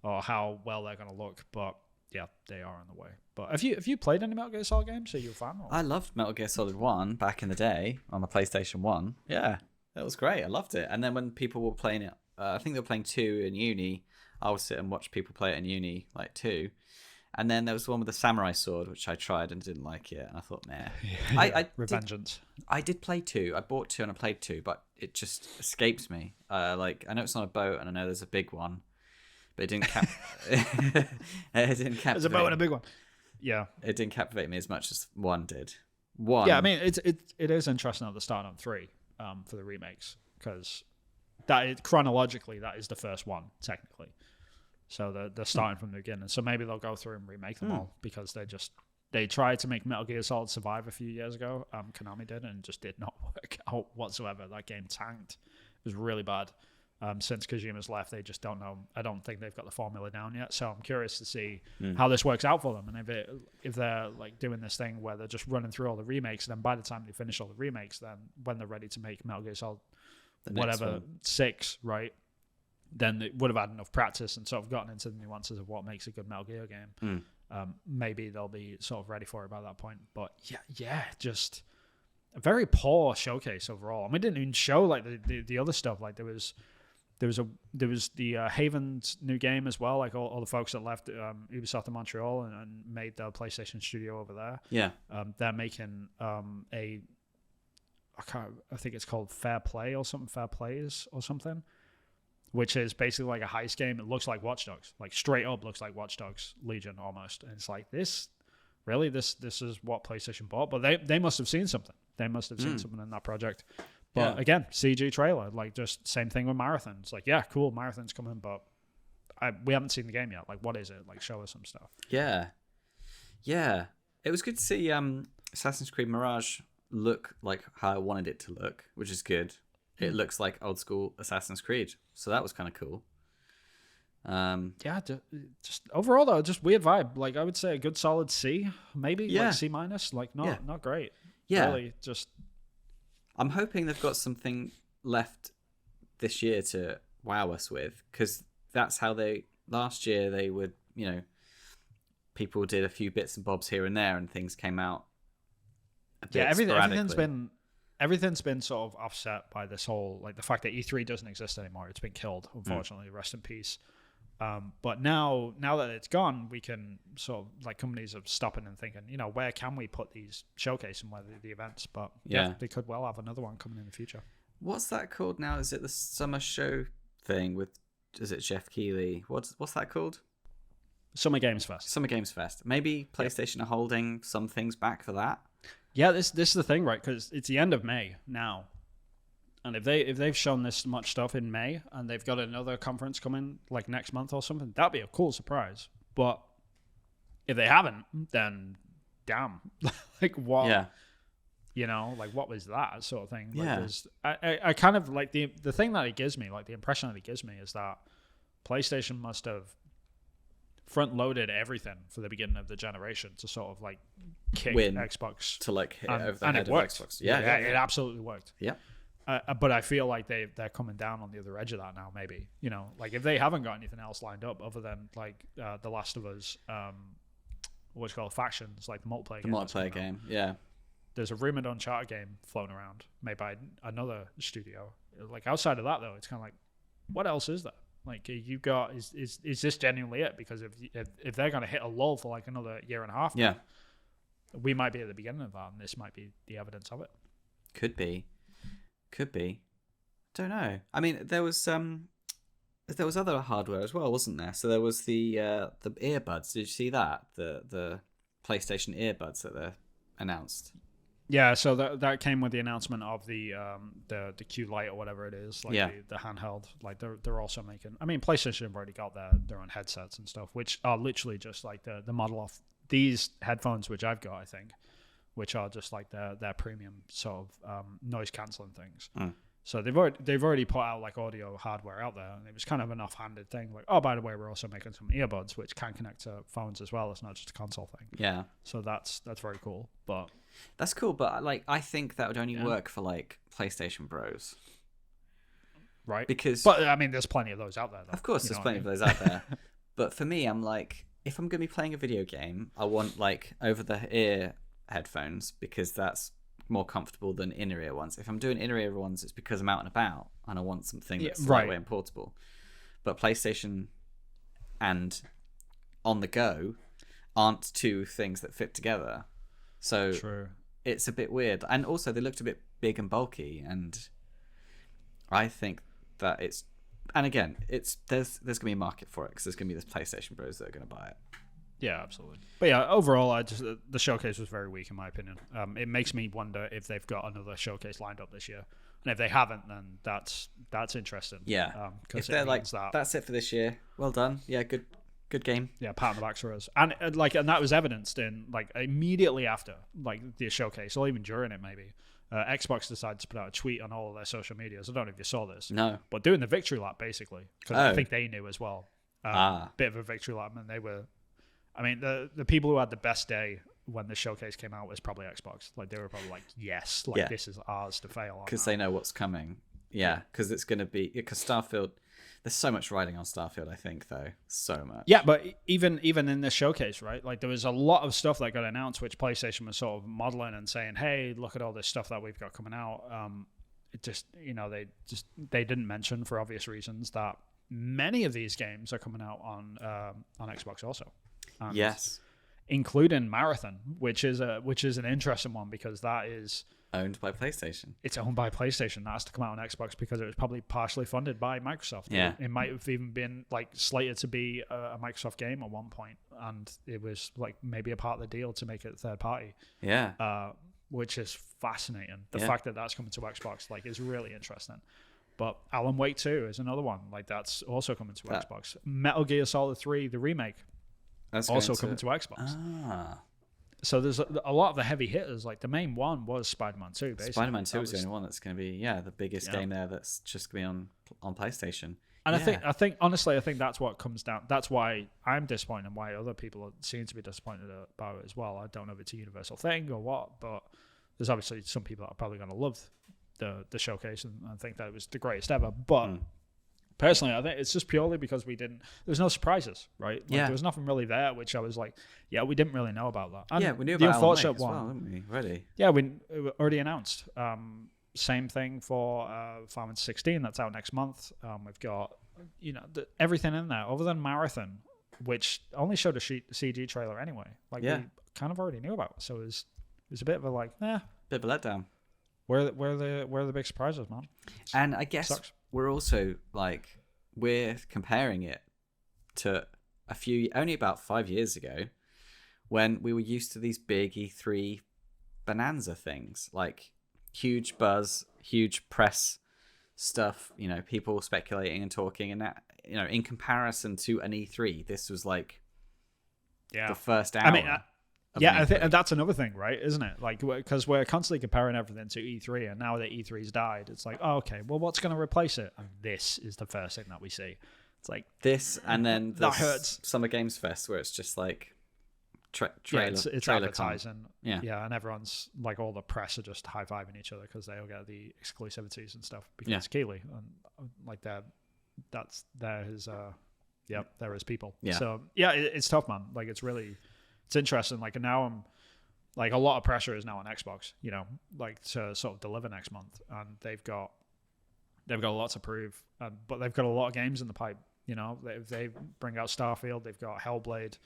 S1: or how well they're going to look. But yeah, they are on the way. But have you played any Metal Gear Solid games? Are you a fan? Or?
S2: I loved Metal Gear Solid 1 back in the day on the PlayStation 1. Yeah, that was great. I loved it. And then when people were playing it, I think they were playing 2 in uni. I would sit and watch people play it in uni, like 2. And then there was the one with the samurai sword, which I tried and didn't like it. And I thought, nah.
S1: Revengeance.
S2: I did play 2. I bought 2 and I played 2, but it just escapes me. I know it's on a boat and I know there's a big one, but it didn't it didn't captivate.
S1: There's a boat and a big one. Yeah.
S2: It didn't captivate me as much as 1 did.
S1: Yeah, I mean, it is interesting at the start on 3 for the remakes, because chronologically that is the first one technically. So they're starting from the beginning. So maybe they'll go through and remake them all, because they tried to make Metal Gear Solid survive a few years ago. Konami did, and just did not work out whatsoever. That game tanked. It was really bad. Since Kojima's left, they just don't know. I don't think they've got the formula down yet. So I'm curious to see how this works out for them, and if they're like doing this thing where they're just running through all the remakes, and then by the time they finish all the remakes, then when they're ready to make Metal Gear Solid whatever 6, right? Then it would have had enough practice and sort of gotten into the nuances of what makes a good Metal Gear game. Maybe they'll be sort of ready for it by that point. But yeah, just a very poor showcase overall. And we didn't even show like the other stuff. Like there was the Haven's new game as well. Like all the folks that left Ubisoft in Montreal and made the PlayStation studio over there.
S2: Yeah,
S1: they're making I think it's called Fair Play or something. Fair Plays or something. Which is basically like a heist game. It looks like Watch Dogs, like straight up looks like Watch Dogs Legion almost. And it's like, this is what PlayStation bought, but they must have seen something. They must have seen something in that project. But again, CG trailer, like just same thing with Marathon. It's like, yeah, cool, Marathon's coming, but we haven't seen the game yet. Like, what is it? Like, show us some stuff.
S2: Yeah. It was good to see Assassin's Creed Mirage look like how I wanted it to look, which is good. It looks like old school Assassin's Creed, so that was kind of cool.
S1: Yeah, just overall though, just weird vibe. Like I would say a good solid C, maybe like C minus. Like not great.
S2: Yeah,
S1: really, just.
S2: I'm hoping they've got something left this year to wow us with, because that's how last year they would, people did a few bits and bobs here and there, and things came out.
S1: Everything's been sort of offset by this whole, like the fact that E3 doesn't exist anymore. It's been killed, unfortunately. Rest in peace. But now that it's gone, we can sort of, like, companies are stopping and thinking, where can we put these showcase and where the events? But yeah, they could well have another one coming in the future.
S2: What's that called now? Is it the summer show thing with? Is it Jeff Keighley? What's that called?
S1: Summer Games Fest.
S2: Summer Games Fest. Maybe PlayStation are holding some things back for that.
S1: Yeah, this is the thing, right? Because it's the end of May now, and if they've shown this much stuff in May, and they've got another conference coming like next month or something, that'd be a cool surprise. But if they haven't, then damn, like what? Yeah. Like what was that sort of thing? Like, I kind of like the thing that it gives me, like the impression that it gives me, is that PlayStation must have front-loaded everything for the beginning of the generation to sort of like kick Xbox
S2: to like hit over the head of Xbox. Yeah,
S1: it absolutely worked.
S2: Yeah,
S1: but I feel like they're coming down on the other edge of that now. Maybe like if they haven't got anything else lined up other than like The Last of Us, what's called factions, like the multiplayer
S2: game. Yeah,
S1: there's a rumored Uncharted game floating around made by another studio. Like outside of that though, it's kind of like, what else is there? Like you got is this genuinely it? Because if they're going to hit a lull for like another year and a half, we might be at the beginning of that, and this might be the evidence of it.
S2: Could be. Don't know. I mean, there was other hardware as well, wasn't there? So there was the earbuds. Did you see that? The PlayStation earbuds that they're announced.
S1: Yeah, so that came with the announcement of the Q Lite or whatever it is, like the handheld. Like they're also making. I mean, PlayStation have already got their own headsets and stuff, which are literally just like the model of these headphones, which I've got, I think, which are just like their premium sort of noise cancelling things. So they've already put out like audio hardware out there, and it was kind of an offhanded thing, like, oh, by the way, we're also making some earbuds which can connect to phones as well. It's not just a console thing.
S2: Yeah.
S1: So that's very cool. But
S2: that's cool, but like I think that would only work for like PlayStation Bros.
S1: Right.
S2: But
S1: I mean, there's plenty of those out there, though.
S2: Of course, there's plenty of those out there. But for me, I'm like, if I'm going to be playing a video game, I want like over-the-ear headphones because that's more comfortable than in-ear ones. If I'm doing in-ear ones, it's because I'm out and about and I want something that's lightweight and portable. But PlayStation and on the go aren't two things that fit together. So it's a bit weird. And also they looked a bit big and bulky, and I think that it's, and again, it's there's going to be a market for it because there's going to be this PlayStation Bros that are going to buy it.
S1: Yeah, absolutely. But yeah, overall, the showcase was very weak in my opinion. It makes me wonder if they've got another showcase lined up this year, and if they haven't, then that's interesting.
S2: Yeah, if they're like that's it for this year, well done. Yeah, good game.
S1: Yeah, pat on the back for us. And that was evidenced in like immediately after like the showcase, or even during it maybe. Xbox decided to put out a tweet on all of their social medias. I don't know if you saw this.
S2: No.
S1: But doing the victory lap basically, because I think they knew as well. Bit of a victory lap, and they were. I mean, the people who had the best day when the showcase came out was probably Xbox. Like, they were probably like, yes, like this is ours to fail on.
S2: Because they know what's coming. Yeah, because it's going to be... Because Starfield... There's so much riding on Starfield, I think, though. So much.
S1: Yeah, but even in this showcase, right? Like, there was a lot of stuff that got announced, which PlayStation was sort of modeling and saying, hey, look at all this stuff that we've got coming out. It just, they didn't mention, for obvious reasons, that many of these games are coming out on Xbox also.
S2: Yes,
S1: including Marathon, which is an interesting one because that is
S2: owned by PlayStation.
S1: It's owned by PlayStation. That has to come out on Xbox because it was probably partially funded by Microsoft.
S2: Yeah,
S1: it might have even been like slated to be a Microsoft game at one point, and it was like maybe a part of the deal to make it third party.
S2: Yeah,
S1: which is fascinating. The fact that that's coming to Xbox like is really interesting. But Alan Wake 2 is another one like that's also coming to Xbox. Metal Gear Solid 3, the remake. That's also coming to Xbox. So there's a lot of the heavy hitters. Like the main one was Spider-Man 2. Basically,
S2: Spider-Man 2 is the only one that's going to be the biggest game there. That's just going to be on PlayStation.
S1: And I think honestly, I think that's what comes down. That's why I'm disappointed, and why other people seem to be disappointed about it as well. I don't know if it's a universal thing or what, but there's obviously some people that are probably going to love the showcase and think that it was the greatest ever. But personally, I think it's just purely because there's no surprises, right? Like, there was nothing really there, which I was like, we didn't really know about that. And
S2: we knew about Alan Wake as well, didn't we? Already.
S1: Yeah, we already announced. Same thing for Final Fantasy 16 that's out next month. We've got, everything in there other than Marathon, which only showed a CG trailer anyway. Like we kind of already knew about. So it was a bit of a like, bit
S2: of a letdown.
S1: Where are the big surprises, man?
S2: And I guess we're also like, we're comparing it to only about 5 years ago when we were used to these big E3 bonanza things, like huge buzz, huge press stuff, people speculating and talking, and that, in comparison to an E3, this was like the first hour.
S1: I mean, I think that's another thing, right? Isn't it? Like, because we're constantly comparing everything to E3, and now that E3's died, it's like, oh, okay, well, what's going to replace it? And this is the first thing that we see. It's like
S2: this, and then
S1: that hurts.
S2: Summer Games Fest, where it's just like
S1: it's advertising. And everyone's like, all the press are just high fiving each other because they all get the exclusivities and stuff because it's Keighley, and like they're his people. So it's tough, man. Like it's interesting. Like, and now I'm like, a lot of pressure is now on Xbox, like to sort of deliver next month, and they've got a lot to prove, but they've got a lot of games in the pipe. They bring out Starfield, they've got Hellblade.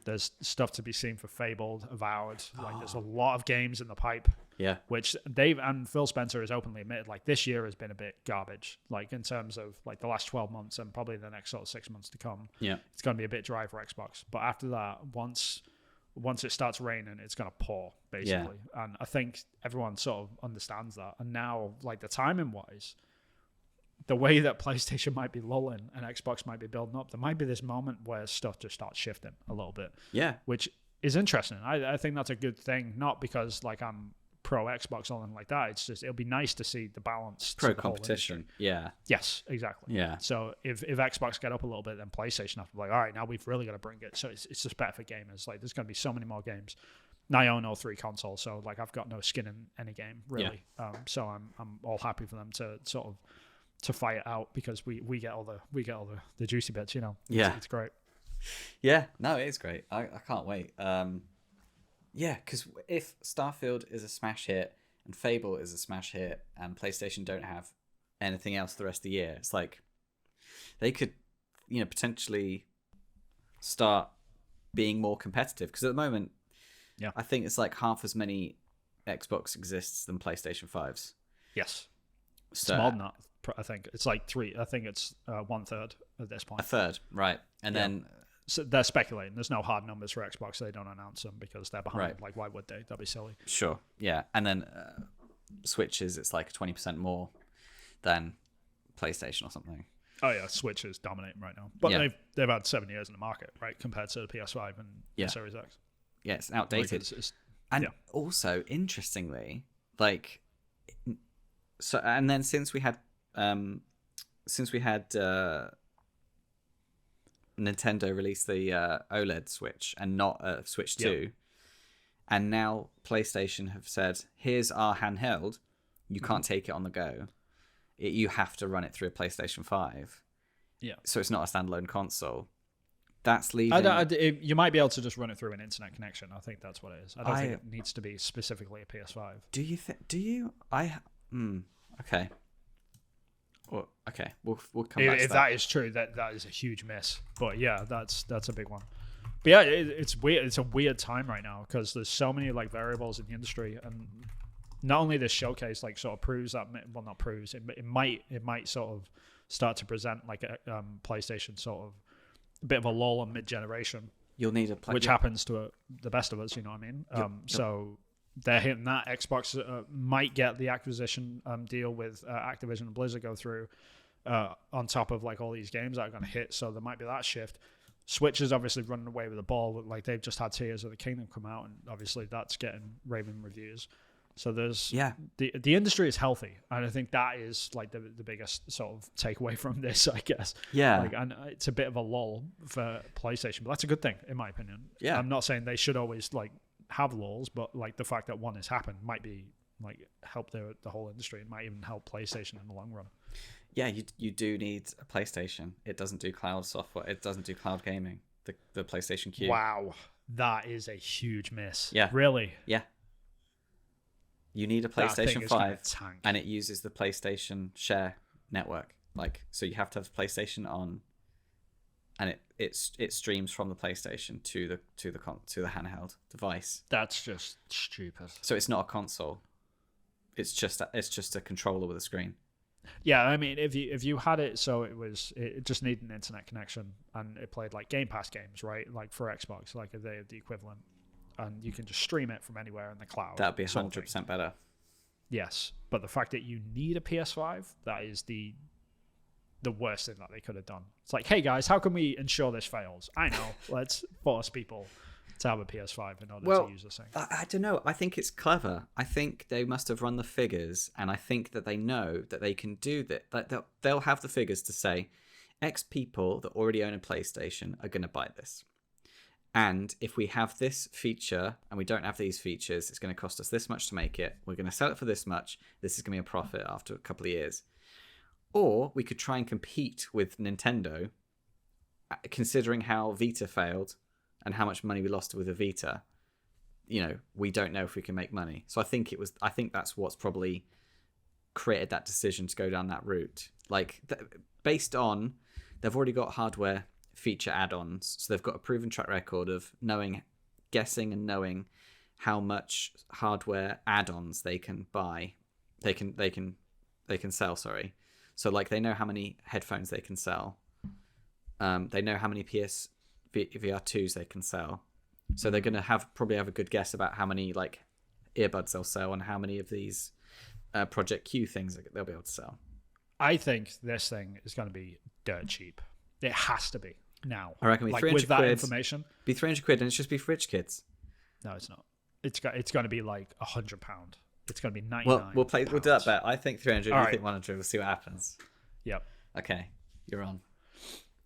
S1: There's stuff to be seen for Fabled, Avowed. Like, there's a lot of games in the pipe.
S2: Yeah,
S1: which Dave and Phil Spencer has openly admitted, like, this year has been a bit garbage. Like, in terms of like the last 12 months and probably the next sort of 6 months to come.
S2: Yeah,
S1: it's going to be a bit dry for Xbox. But after that, once once it starts raining, it's going to pour, basically. And I think everyone sort of understands that. And now, like, the timing wise, the way that PlayStation might be lulling and Xbox might be building up, there might be this moment where stuff just starts shifting a little bit.
S2: Yeah.
S1: Which is interesting. I think that's a good thing, not because like I'm pro Xbox or anything like that. It's just, it'll be nice to see the balance.
S2: Pro competition. Yeah.
S1: Yes, exactly.
S2: Yeah.
S1: So if Xbox get up a little bit, then PlayStation have to be like, all right, now we've really got to bring it. So it's just better for gamers. Like, there's going to be so many more games. Now I own all 3 consoles, so like I've got no skin in any game really. Yeah. So I'm all happy for them to sort of to fight it out, because we get all the juicy bits, you know. It's great.
S2: Yeah, no, it is great. I can't wait. Yeah, because if Starfield is a smash hit and Fable is a smash hit and PlayStation don't have anything else the rest of the year, it's like they could, you know, potentially start being more competitive. Because at the moment, I think it's like half as many Xbox exists than PlayStation 5s.
S1: Yes.
S2: So,
S1: it's more than that, I think. It's like 3. I think it's 1/3 at this point.
S2: A third, right. And then...
S1: So they're speculating. There's no hard numbers for Xbox. They don't announce them because they're behind.
S2: Right.
S1: Like, why would they? That'd be silly.
S2: Sure. Yeah. And then Switches, it's like 20% more than PlayStation or something.
S1: Oh yeah, Switch is dominating right now. But they've had 7 years in the market, right, compared to the PS5 and the Series X.
S2: Yeah, it's outdated. And also, interestingly, like, so, and then since we had Nintendo released the OLED Switch and not a Switch 2, and now PlayStation have said, here's our handheld, you can't take it on the go. You have to run it through a PlayStation 5.
S1: Yeah.
S2: So it's not a standalone console. That's leaving...
S1: you might be able to just run it through an internet connection. I think that's what it is. I don't think it needs to be specifically a PS5.
S2: Do you think... Do you... Okay. Well, okay, we'll come back to that.
S1: If that is true, that is a huge miss. But yeah, that's a big one. But yeah, it's weird. It's a weird time right now because there's so many like variables in the industry, and not only this showcase like sort of proves that, well, not proves it might sort of start to present like a PlayStation sort of a bit of a lull in mid-generation.
S2: You'll need
S1: which happens to the best of us. You know what I mean? So. They're hitting that. Xbox might get the acquisition deal with Activision and Blizzard go through on top of like all these games that are going to hit. So there might be that shift. Switch is obviously running away with the ball. Like they've just had Tears of the Kingdom come out, and obviously that's getting raving reviews. So there's the industry is healthy, and I think that is like the biggest sort of takeaway from this, I guess.
S2: Yeah.
S1: Like, and it's a bit of a lull for PlayStation, but that's a good thing in my opinion.
S2: Yeah.
S1: I'm not saying they should always like have lulls, but like the fact that one has happened might be like help the whole industry. It might even help PlayStation in the long run.
S2: Yeah, you do need a PlayStation. It doesn't do cloud software. It doesn't do cloud gaming. The PlayStation Q.
S1: Wow, that is a huge miss.
S2: Yeah,
S1: really.
S2: Yeah, you need a PlayStation 5, and it uses the PlayStation Share network. Like, so you have to have PlayStation on, and it streams from the PlayStation to the handheld device.
S1: That's just stupid.
S2: So it's not a console. It's just a controller with a screen.
S1: Yeah, I mean, if you had it, so it just needed an internet connection, and it played like Game Pass games, right? Like for Xbox, like if they have the equivalent, and you can just stream it from anywhere in the cloud.
S2: That'd be 100% better.
S1: Yes, but the fact that you need a PS5, that is the worst thing that they could have done. It's like, hey guys, how can we ensure this fails? I know, let's force people to have a PS5 in order to use this thing.
S2: I don't know. I think it's clever. I think they must have run the figures, and I think that they know that they can do that. Like they'll have the figures to say, X people that already own a PlayStation are going to buy this. And if we have this feature and we don't have these features, it's going to cost us this much to make it. We're going to sell it for this much. This is going to be a profit after a couple of years. Or we could try and compete with Nintendo, considering how Vita failed and how much money we lost with the Vita. You know, we don't know if we can make money. So I think that's what's probably created that decision to go down that route. Like, based on, they've already got hardware feature add-ons, so they've got a proven track record of guessing and knowing how much hardware add-ons they can buy. They can sell, sorry. So, like, they know how many headphones they can sell. They know how many PS VR2s they can sell. So they're going to probably have a good guess about how many like earbuds they'll sell and how many of these Project Q things they'll be able to sell.
S1: I think this thing is going to be dirt cheap. It has to be now.
S2: I reckon it'll be 300
S1: with that
S2: quid,
S1: information.
S2: Be 300 quid, and it's just be for rich kids.
S1: No, it's not. It's going to be like £100. It's going to be 99.
S2: Well, we'll do that bet. I think 300.
S1: All
S2: You think 100? We'll see what happens.
S1: Yep.
S2: Okay, you're on.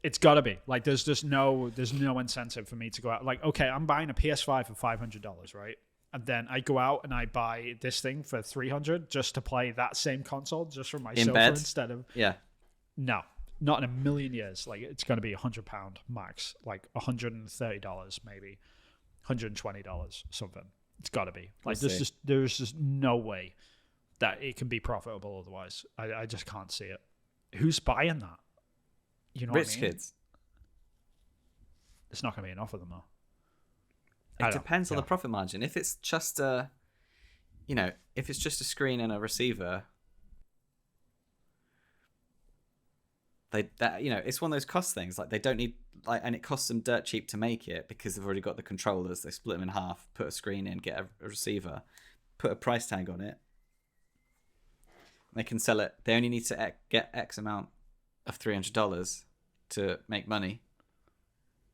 S1: It's got to be like there's no incentive for me to go out. Like, okay, I'm buying a PS5 for $500, right? And then I go out and I buy this thing for $300 just to play that same console just for my sofa instead of No, not in a million years. Like, it's going to be £100 max, like $130 maybe, $120 something. It's got to be like there's just no way that it can be profitable otherwise. I just can't see it. Who's buying that? You know,
S2: rich
S1: what I mean?
S2: Kids.
S1: It's not going to be enough of them though.
S2: It depends on the profit margin. If it's just if it's just a screen and a receiver, it's one of those cost things. Like, they don't need and it costs them dirt cheap to make it because they've already got the controllers. They split them in half, put a screen in, get a receiver, put a price tag on it. They can sell it. They only need to get X amount of $300 to make money.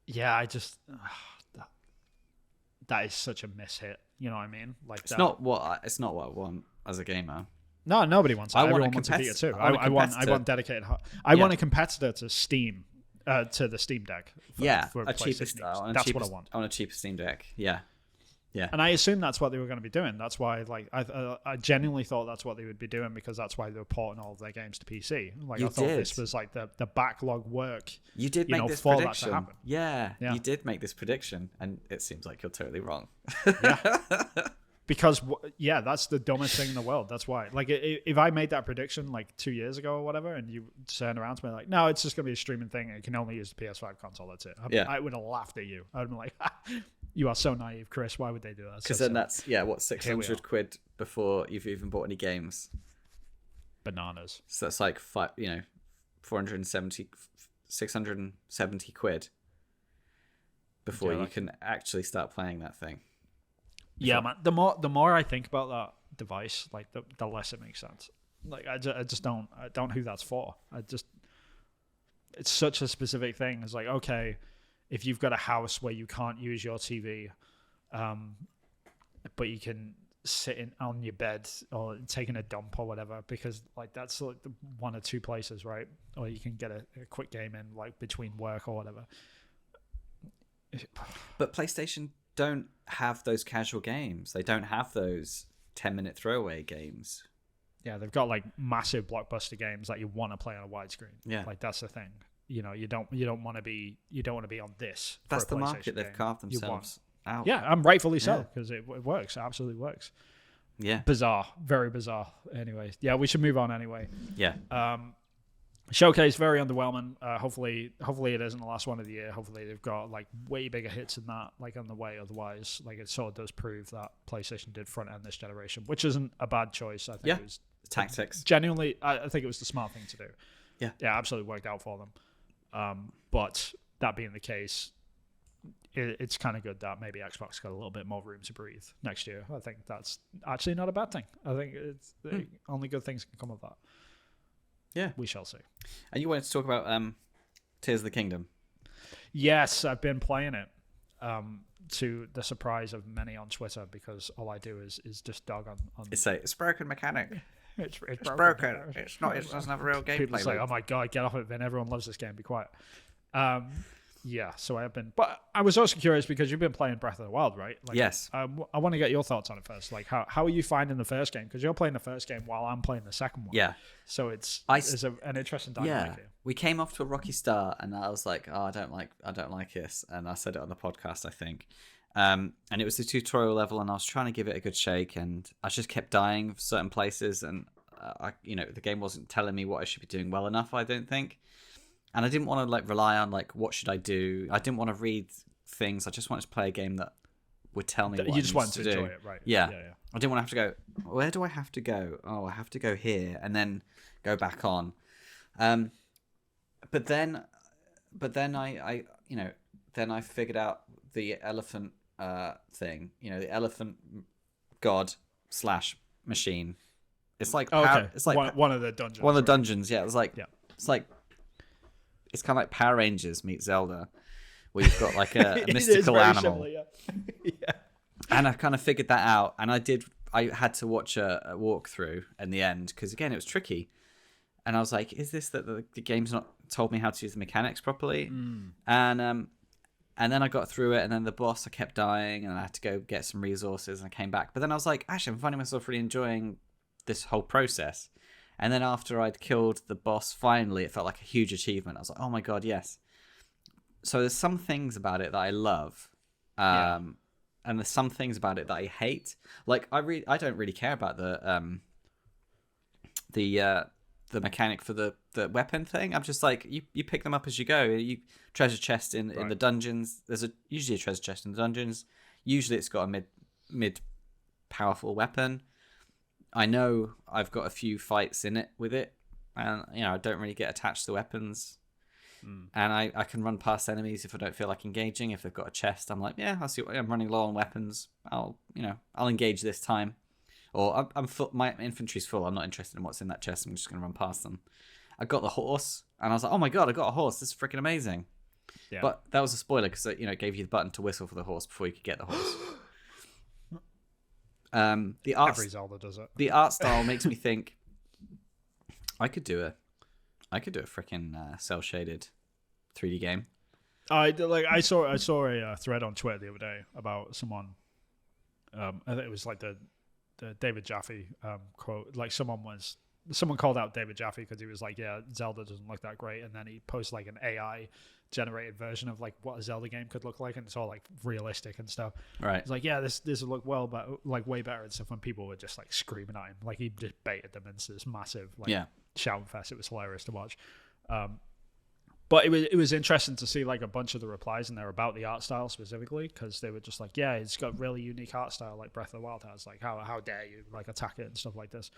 S1: Yeah, I just that is such a mishit. You know what I mean? Like,
S2: it's not what I want as a gamer.
S1: No, nobody wants. Everyone wants a Vita too. I want dedicated. I want a competitor to Steam, to the Steam Deck. For
S2: a cheaper.
S1: That's what I want.
S2: I want a cheaper Steam Deck. Yeah. Yeah.
S1: And I assume that's what they were going to be doing. That's why, like, I genuinely thought that's what they would be doing, because that's why they were porting all of their games to PC. Like, I thought this was like the backlog work.
S2: You did make this
S1: for
S2: prediction.
S1: That to happen.
S2: Yeah, you did make this prediction, and it seems like you're totally wrong.
S1: Yeah. Because, that's the dumbest thing in the world. That's why. Like, if I made that prediction like 2 years ago or whatever, and you turned around to me like, no, it's just going to be a streaming thing. It can only use the PS5 console. That's it. I would have laughed at you. I would have been like, you are so naive, Chris. Why would they do that?
S2: Because then that's, 600 quid before you've even bought any games.
S1: Bananas.
S2: So that's like 670 quid before you can actually start playing that thing.
S1: Yeah, man. The more I think about that device, like the less it makes sense. Like, I just don't know who that's for. It's such a specific thing. It's like, okay, if you've got a house where you can't use your TV, but you can sit on your bed or taking a dump or whatever, because like that's like the one or two places, right? Or you can get a quick game in like between work or whatever.
S2: But PlayStation don't have those casual games. They don't have those 10-minute throwaway games.
S1: Yeah, they've got like massive blockbuster games that you want to play on a widescreen. Yeah, like that's the thing. You know, you don't want to be on this.
S2: That's the market they've carved themselves out.
S1: Yeah, and rightfully so, because it works. It absolutely works.
S2: Yeah,
S1: bizarre, very bizarre. Anyway, yeah, we should move on anyway.
S2: Yeah.
S1: Showcase very underwhelming. Hopefully it isn't the last one of the year. Hopefully they've got like way bigger hits than that, like on the way. Otherwise, like, it sort of does prove that PlayStation did front end this generation, which isn't a bad choice. I think it was
S2: tactics.
S1: Genuinely, I think it was the smart thing to do.
S2: Yeah,
S1: absolutely worked out for them. But that being the case, it's kind of good that maybe Xbox got a little bit more room to breathe next year. I think that's actually not a bad thing. I think it's only good things can come of that.
S2: Yeah,
S1: we shall see.
S2: And you wanted to talk about Tears of the Kingdom?
S1: Yes, I've been playing it, to the surprise of many on Twitter, because all I do is just dog on.
S2: It's a broken mechanic.
S1: It's
S2: broken. It doesn't have a real gameplay.
S1: People say, "Oh my god, get off it, Vin! Everyone loves this game. Be quiet." Yeah, so I have been, but I was also curious because you've been playing Breath of the Wild, right? Like,
S2: yes.
S1: I want to get your thoughts on it first. Like, how are you finding the first game? Because you're playing the first game while I'm playing the second one.
S2: Yeah.
S1: So it's an interesting dynamic here.
S2: We came off to a rocky start, and I was like, "Oh, I don't like this," and I said it on the podcast, I think. And it was the tutorial level, and I was trying to give it a good shake, and I just kept dying for certain places, and the game wasn't telling me what I should be doing well enough, I don't think. And I didn't want to like rely on like what should I do. I didn't want to read things. I just wanted to play a game that would tell me what I
S1: just wanted to enjoy it, right?
S2: Yeah. I didn't want to have to go, where do I have to go? Oh, I have to go here and then go back on. But then I figured out the elephant thing. You know, the elephant god / machine. It's like
S1: it's like one of the dungeons.
S2: One of the dungeons, yeah. It's like
S1: yeah.
S2: It's like it's kind of like Power Rangers meets Zelda, where you've got like a mystical animal.
S1: Similar, yeah.
S2: And I kind of figured that out, and I had to watch a walkthrough in the end because again it was tricky, and I was like, "Is this that the game's not told me how to use the mechanics properly?" And then I got through it, and then the boss, I kept dying, and I had to go get some resources, and I came back. But then I was like, actually, I'm finding myself really enjoying this whole process. And then after I'd killed the boss, finally, it felt like a huge achievement. I was like, oh my god, yes. So there's some things about it that I love, and there's some things about it that I hate. Like I don't really care about the mechanic for the weapon thing. I'm just like, you pick them up as you go. You treasure chest in the dungeons. There's usually a treasure chest in the dungeons. Usually it's got a mid powerful weapon. I know I've got a few fights in it with it, and I don't really get attached to weapons. And I can run past enemies if I don't feel like engaging. If they've got a chest, I'm like, yeah, I'll see. I'm running low on weapons. I'll engage this time. Or I'm full, my infantry's full. I'm not interested in what's in that chest. I'm just going to run past them. I got the horse, and I was like, oh my god, I got a horse. This is freaking amazing. Yeah. But that was a spoiler because it gave you the button to whistle for the horse before you could get the horse.
S1: Every Zelda does it.
S2: The art style makes me think I could do a freaking cell shaded 3D game.
S1: I saw a thread on Twitter the other day about someone. I think it was like the David Jaffe quote. Like someone called out David Jaffe because he was like, yeah, Zelda doesn't look that great, and then he posted like an AI generated version of like what a Zelda game could look like, and it's all like realistic and stuff.
S2: Right.
S1: It's like, yeah, this would look well, but like way better and stuff. When people were just like screaming at him, like he just baited them into this massive shout fest. It was hilarious to watch. But it was interesting to see like a bunch of the replies in there about the art style specifically, because they were just like, yeah, it's got really unique art style like Breath of the Wild has. Like how dare you like attack it and stuff like this.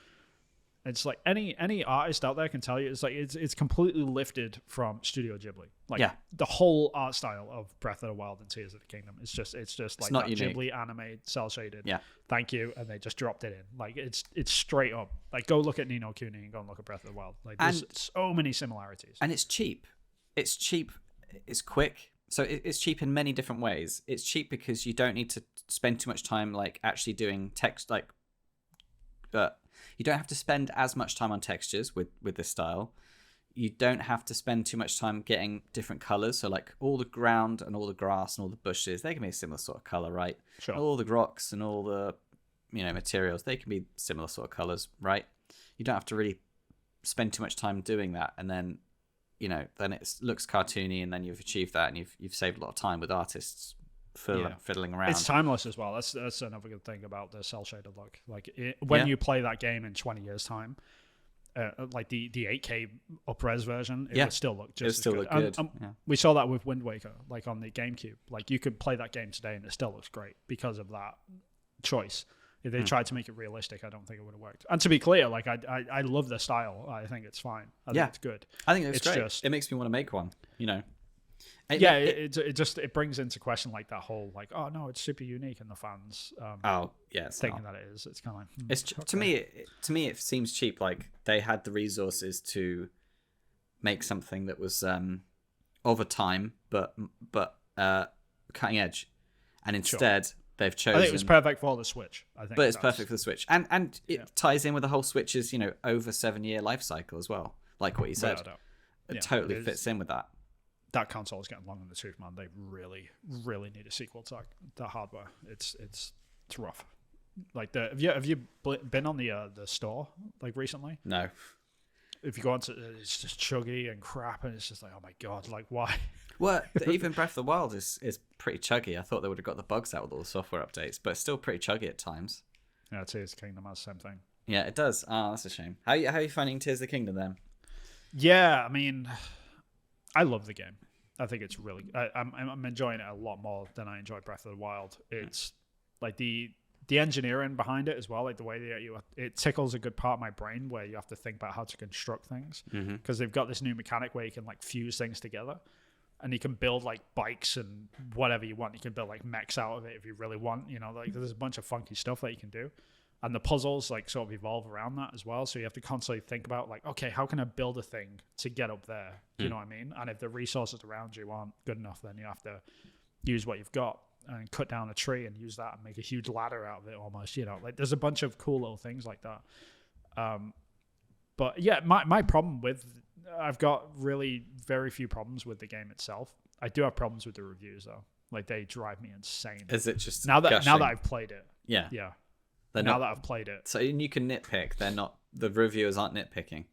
S1: It's like any artist out there can tell you it's like it's completely lifted from Studio Ghibli. Like the whole art style of Breath of the Wild and Tears of the Kingdom. It's just like
S2: not
S1: that
S2: unique.
S1: Ghibli anime cell shaded.
S2: Yeah.
S1: Thank you, and they just dropped it in. Like it's straight up. Like go look at Ni no Kuni and go and look at Breath of the Wild. Like there's so many similarities.
S2: And it's cheap. It's cheap. It's quick. So it's cheap in many different ways. It's cheap because you don't need to spend too much time like actually doing text you don't have to spend as much time on textures with this style. You don't have to spend too much time getting different colors. So like all the ground and all the grass and all the bushes, they can be a similar sort of color, right?
S1: Sure.
S2: All the rocks and all the materials, they can be similar sort of colors, right? You don't have to really spend too much time doing that, and then then it looks cartoony, and then you've achieved that, and you've saved a lot of time with artists fiddling around.
S1: It's timeless as well. That's another good thing about the cell shaded look. Like when you play that game in 20 years time, like the 8K up-res version, it would still look just as good.
S2: Look good.
S1: We saw that with Wind Waker, like on the GameCube. Like you could play that game today and it still looks great because of that choice. If they tried to make it realistic, I don't think it would have worked. And to be clear, like I love the style. I think it's fine. I think it's good.
S2: I think it's great. It makes me want to make one.
S1: It brings into question like that whole like, oh no, it's super unique, and the fans thinking that it is. It's kind of like
S2: it's to me it seems cheap. Like they had the resources to make something that was of a time, but cutting edge, and instead they've chosen.
S1: I think it was perfect for the Switch. I think,
S2: but it's perfect for the Switch, and it ties in with the whole Switch's over 7-year life cycle as well. Like what you said, it totally fits in with that.
S1: That console is getting long in the tooth, man. They really, really need a sequel to the hardware. It's rough. Like have you been on the store like recently?
S2: No.
S1: If you go onto it's just chuggy and crap, and it's just like, oh my god, like why?
S2: Well, even Breath of the Wild is pretty chuggy. I thought they would have got the bugs out with all the software updates, but it's still pretty chuggy at times.
S1: Yeah, Tears of the Kingdom has the same thing.
S2: Yeah, it does. Oh, that's a shame. How are you finding Tears of the Kingdom then?
S1: Yeah, I mean, I love the game. I think it's really. I'm enjoying it a lot more than I enjoy Breath of the Wild. It's like the engineering behind it as well, like the way it tickles a good part of my brain where you have to think about how to construct things, because they've got this new mechanic where you can like fuse things together, and you can build like bikes and whatever you want. You can build like mechs out of it if you really want. You know, like there's a bunch of funky stuff that you can do. And the puzzles like sort of evolve around that as well. So you have to constantly think about like, okay, how can I build a thing to get up there? Do you know what I mean? And if the resources around you aren't good enough, then you have to use what you've got and cut down a tree and use that and make a huge ladder out of it almost, you know, like there's a bunch of cool little things like that. But yeah, my problem with, I've got really very few problems with the game itself. I do have problems with the reviews though. Like they drive me insane.
S2: Is it just
S1: now that I've played it?
S2: Yeah.
S1: Yeah.
S2: That
S1: I've played it.
S2: So you can nitpick. The reviewers aren't nitpicking.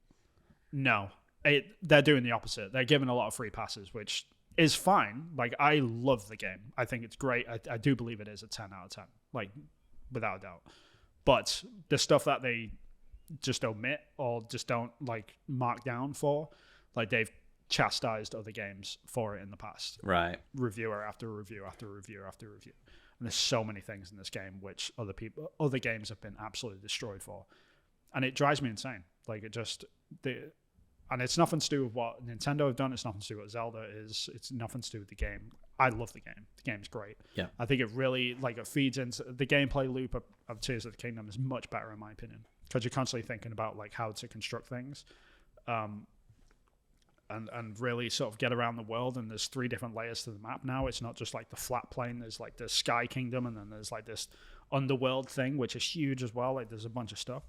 S1: No, they're doing the opposite. They're giving a lot of free passes, which is fine. Like, I love the game. I think it's great. I do believe it is a 10 out of 10, like, without a doubt. But the stuff that they just omit or just don't, like, mark down for, like, they've chastised other games for it in the past.
S2: Right.
S1: Reviewer after review after review after review. And there's so many things in this game which other games have been absolutely destroyed for. And it drives me insane. Like, it just... And it's nothing to do with what Nintendo have done. It's nothing to do with what Zelda is. It's nothing to do with the game. I love the game. The game's great.
S2: Yeah.
S1: I think it really, like, it feeds into... The gameplay loop of Tears of the Kingdom is much better, in my opinion. Because you're constantly thinking about, like, how to construct things. And really sort of get around the world, and there's 3 different layers to the map now. It's not just like the flat plane. There's like the Sky Kingdom, and then there's like this underworld thing, which is huge as well. Like there's a bunch of stuff.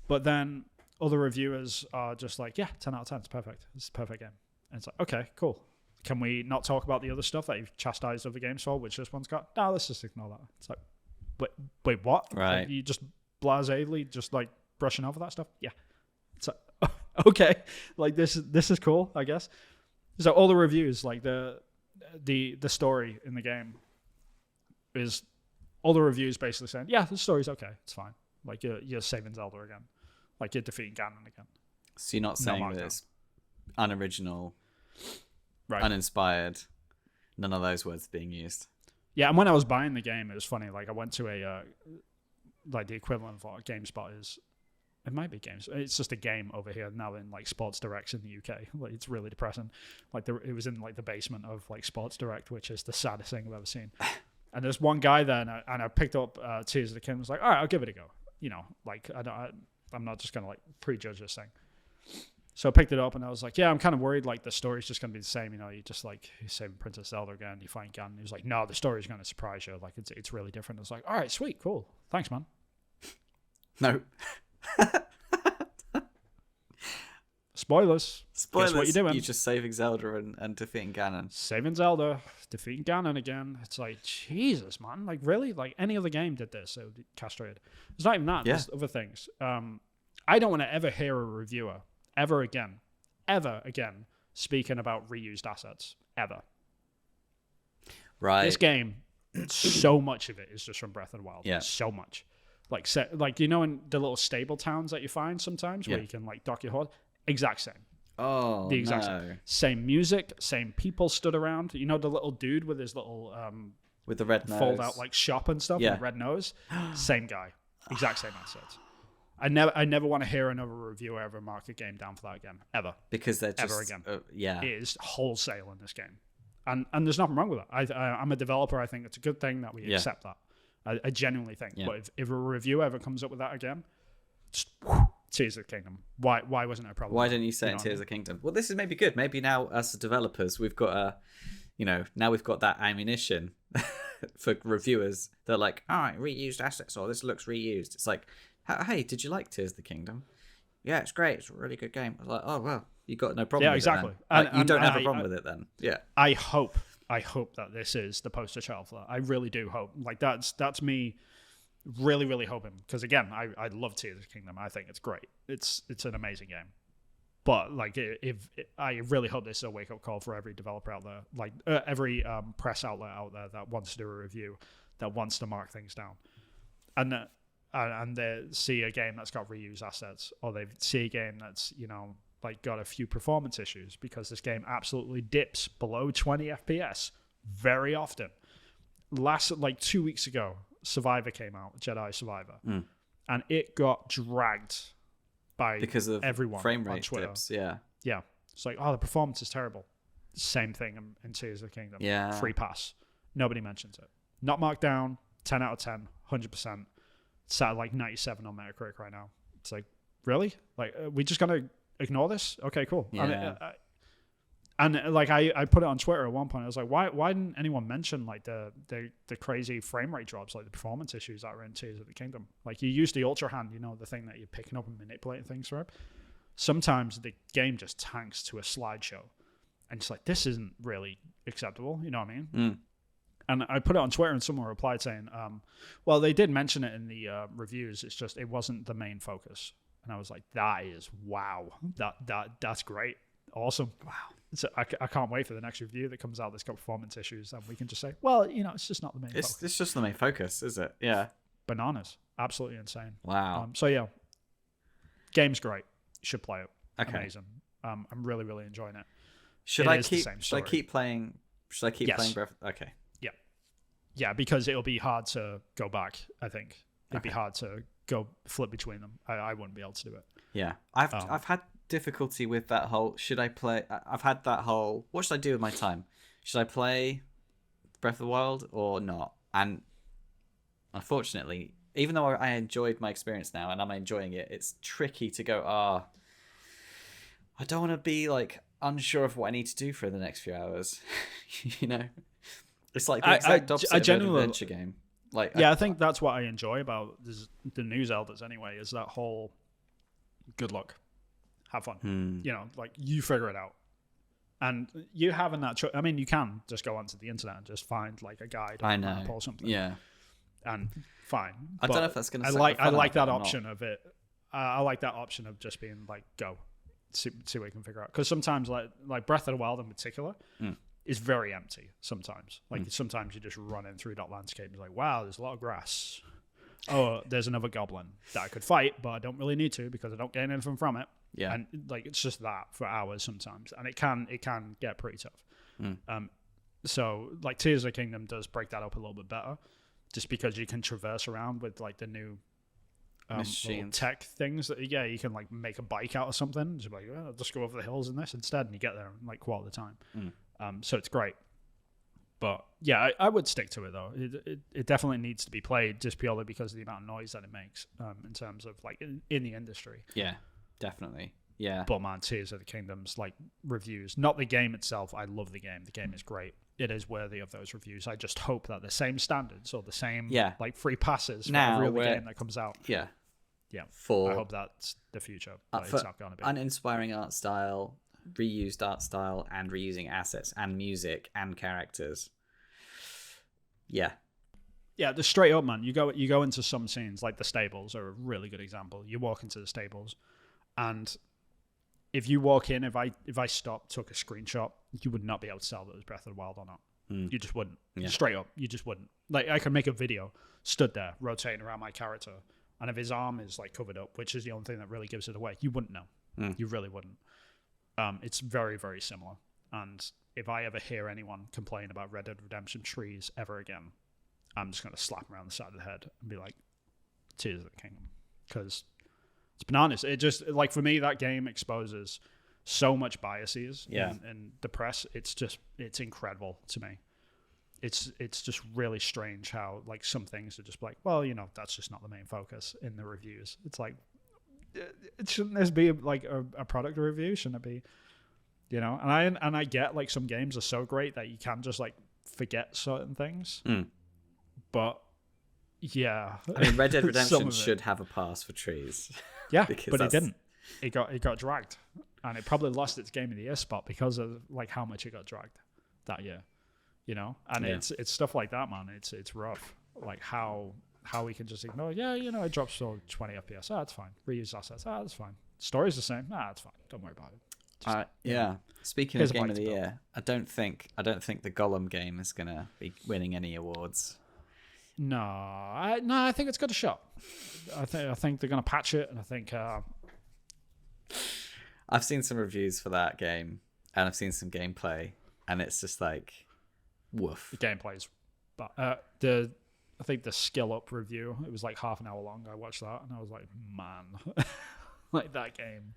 S1: But then other reviewers are just like, yeah, 10 out of 10, it's perfect. It's a perfect game. And it's like, okay, cool. Can we not talk about the other stuff that you've chastised other games for, which this one's got? No, let's just ignore that. It's like, wait, what?
S2: Right.
S1: Like, you just blasely just like brushing over that stuff? Yeah. It's like, okay, like this is cool, I guess. So all the reviews, like the story in the game is all the reviews basically saying, yeah, the story's okay, it's fine. Like you're saving Zelda again, like you're defeating Ganon again.
S2: So you're not saying that it's unoriginal,
S1: right?
S2: Uninspired. None of those words being used.
S1: Yeah, and when I was buying the game, it was funny. Like I went to a like the equivalent of what GameSpot is. It might be games. It's just a game over here now in like Sports Direct in the UK. Like it's really depressing. Like it was in like the basement of like Sports Direct, which is the saddest thing I've ever seen. And there's one guy there, and I picked up Tears of the Kingdom. I was like, all right, I'll give it a go. You know, like I'm not just gonna like prejudge this thing. So I picked it up, and I was like, yeah, I'm kind of worried. Like the story's just gonna be the same. You know, you just like you save Princess Zelda again, you find Ganon. He was like, no, the story's gonna surprise you. Like it's really different. I was like, all right, sweet, cool, thanks, man.
S2: No.
S1: Spoilers. Guess what you're doing?
S2: You're just saving Zelda and defeating Ganon.
S1: Saving Zelda, defeating Ganon again. It's like, Jesus, man. Like, really? Like, any other game did this, so castrated. It's not even that.
S2: Yeah.
S1: There's other things. I don't want to ever hear a reviewer, ever again, speaking about reused assets. Ever.
S2: Right.
S1: This game, so much of it is just from Breath of the Wild.
S2: Yeah.
S1: So much. Like, you know, in the little stable towns that you find sometimes where you can, like, dock your horse? Exact same.
S2: Oh,
S1: the exact same music, same people stood around. You know the little dude with his little
S2: with the red nose,
S1: fold out like shop and stuff, with the red nose. Same guy, exact same assets. I never want to hear another reviewer ever mark a game down for that again, ever,
S2: because they're just
S1: ever again.
S2: Yeah,
S1: it is wholesale in this game, and there's nothing wrong with it. I'm a developer. I think it's a good thing that we accept that. I genuinely think.
S2: Yeah.
S1: But if a reviewer ever comes up with that again, just Tears of the Kingdom. Why wasn't it a problem?
S2: Why didn't you say in Tears of the Kingdom? Well, this is maybe good. Maybe now, as developers, we've got now we've got that ammunition for reviewers. They're like, all right, reused assets, or this looks reused. It's like, hey, did you like Tears of the Kingdom? Yeah, it's great. It's a really good game. I was like, oh well, you got no problem.
S1: Yeah,
S2: with
S1: exactly.
S2: It then. Like, you don't have a problem with it then. Yeah.
S1: I hope that this is the poster child for that. I really do hope. Like that's me. Really, really hoping, because again, I love Tears of the Kingdom. I think it's great. It's an amazing game. But like, I really hope this is a wake up call for every developer out there, like every press outlet out there that wants to do a review, that wants to mark things down, and they see a game that's got reused assets, or they see a game that's like got a few performance issues, because this game absolutely dips below 20 FPS very often. Like 2 weeks ago, Survivor came out, Jedi Survivor, and it got dragged by
S2: because of
S1: everyone
S2: frame rate
S1: on Twitter.
S2: dips. Yeah.
S1: It's like, oh, the performance is terrible. Same thing in Tears of the Kingdom.
S2: Yeah.
S1: Free pass. Nobody mentions it. Not marked down. 10 out of 10. 100%. It's at like 97 on Metacritic right now. It's like, really? Like, we just gonna ignore this? Okay, cool.
S2: Yeah.
S1: And like I put it on Twitter at one point. I was like, why didn't anyone mention like the crazy frame rate drops, like the performance issues that are in Tears of the Kingdom? Like, you use the Ultra Hand, you know, the thing that you're picking up and manipulating things through. Sometimes the game just tanks to a slideshow, and it's like, this isn't really acceptable. You know what I mean? And I put it on Twitter, and someone replied saying, well, they did mention it in the reviews. It's just, it wasn't the main focus. And I was like, that is, wow. That's great. Awesome. Wow. So I can't wait for the next review that comes out that's got performance issues, and we can just say, well, you know, it's just not the main focus.
S2: It's just the main focus, is it? Yeah.
S1: Bananas. Absolutely insane.
S2: Wow.
S1: So yeah, game's great. You should play it.
S2: Okay.
S1: Amazing. I'm really, really enjoying it.
S2: Should I keep playing Breath? Okay.
S1: Yeah, because it'll be hard to go back, I think. It'd be hard to go flip between them. I wouldn't be able to do it.
S2: Yeah. I've had difficulty with that whole, I've had that whole, what should I do with my time? Should I play Breath of the Wild or not? And unfortunately, even though I enjoyed my experience now and I'm enjoying it, it's tricky to go, I don't want to be like unsure of what I need to do for the next few hours. You know? It's like the exact opposite of an adventure game. Like,
S1: I think that's what I enjoy about the new Zeldas anyway, is that whole good luck, have fun. You know, like, you figure it out. And you having that choice, I mean, you can just go onto the internet and just find like a guide or a map or something.
S2: Yeah.
S1: And fine.
S2: I don't know if that's going to
S1: I like that option of it. I like that option of just being like, go, see what you can figure out. Because sometimes like Breath of the Wild in particular, is very empty sometimes. Like, sometimes you just run in through that landscape and you're like, wow, there's a lot of grass. Oh, there's another goblin that I could fight, but I don't really need to because I don't gain anything from it.
S2: Yeah.
S1: And like, it's just that for hours sometimes. And it can get pretty tough. So like Tears of the Kingdom does break that up a little bit better, just because you can traverse around with like the new little tech things that, you can like make a bike out of something. Just like, I'll just go over the hills in this instead, and you get there in like quarter of the time. So it's great. But yeah, I would stick to it though. It definitely needs to be played, just purely because of the amount of noise that it makes in terms of like in the industry.
S2: Yeah, definitely. Yeah.
S1: But man, Tears of the Kingdom's like reviews, not the game itself. I love the game. The game is great. It is worthy of those reviews. I just hope that the same standards or the same like free passes for every other game that comes out.
S2: Yeah.
S1: Yeah.
S2: I
S1: hope that's the future. But it's not going to be.
S2: Uninspiring art style, reused art style, and reusing assets and music and characters. Yeah.
S1: Yeah, the straight up, man. You go into some scenes, like the stables are a really good example. You walk into the stables, and if you walk in, if I stopped, took a screenshot, you would not be able to tell that it was Breath of the Wild or not. You just wouldn't. Yeah. Straight up, you just wouldn't. Like, I could make a video, stood there, rotating around my character, and if his arm is like covered up, which is the only thing that really gives it away, you wouldn't know. You really wouldn't. It's very, very similar. And if I ever hear anyone complain about Red Dead Redemption trees ever again, I'm just going to slap them around the side of the head and be like, Tears of the Kingdom. Because it's bananas. It just, like, for me, that game exposes so much biases in the press. It's incredible to me. It's just really strange how, like, some things are just like, well, you know, that's just not the main focus in the reviews. It's like, shouldn't this be like a product review? Shouldn't it be, you know? And I get, like, some games are so great that you can just, like, forget certain things. But yeah,
S2: I mean, Red Dead Redemption should have a pass for trees.
S1: Yeah, but it didn't. It got dragged, and it probably lost its Game of the Year spot because of like how much it got dragged that year. You know, and it's stuff like that, man. It's rough. Like how we can just ignore. Yeah, you know, it drops to 20 FPS. That's fine. Reuse assets. That's fine. Story's the same. That's fine. Don't worry about it.
S2: Yeah. Speaking of Game of the Year, I don't think the Gollum game is gonna be winning any awards.
S1: No, I think it's got a shot. I think they're gonna patch it, and I think
S2: I've seen some reviews for that game, and I've seen some gameplay, and it's just like, woof.
S1: The gameplay's, but I think the skill up review, it was like half an hour long. I watched that, and I was like, man, like that game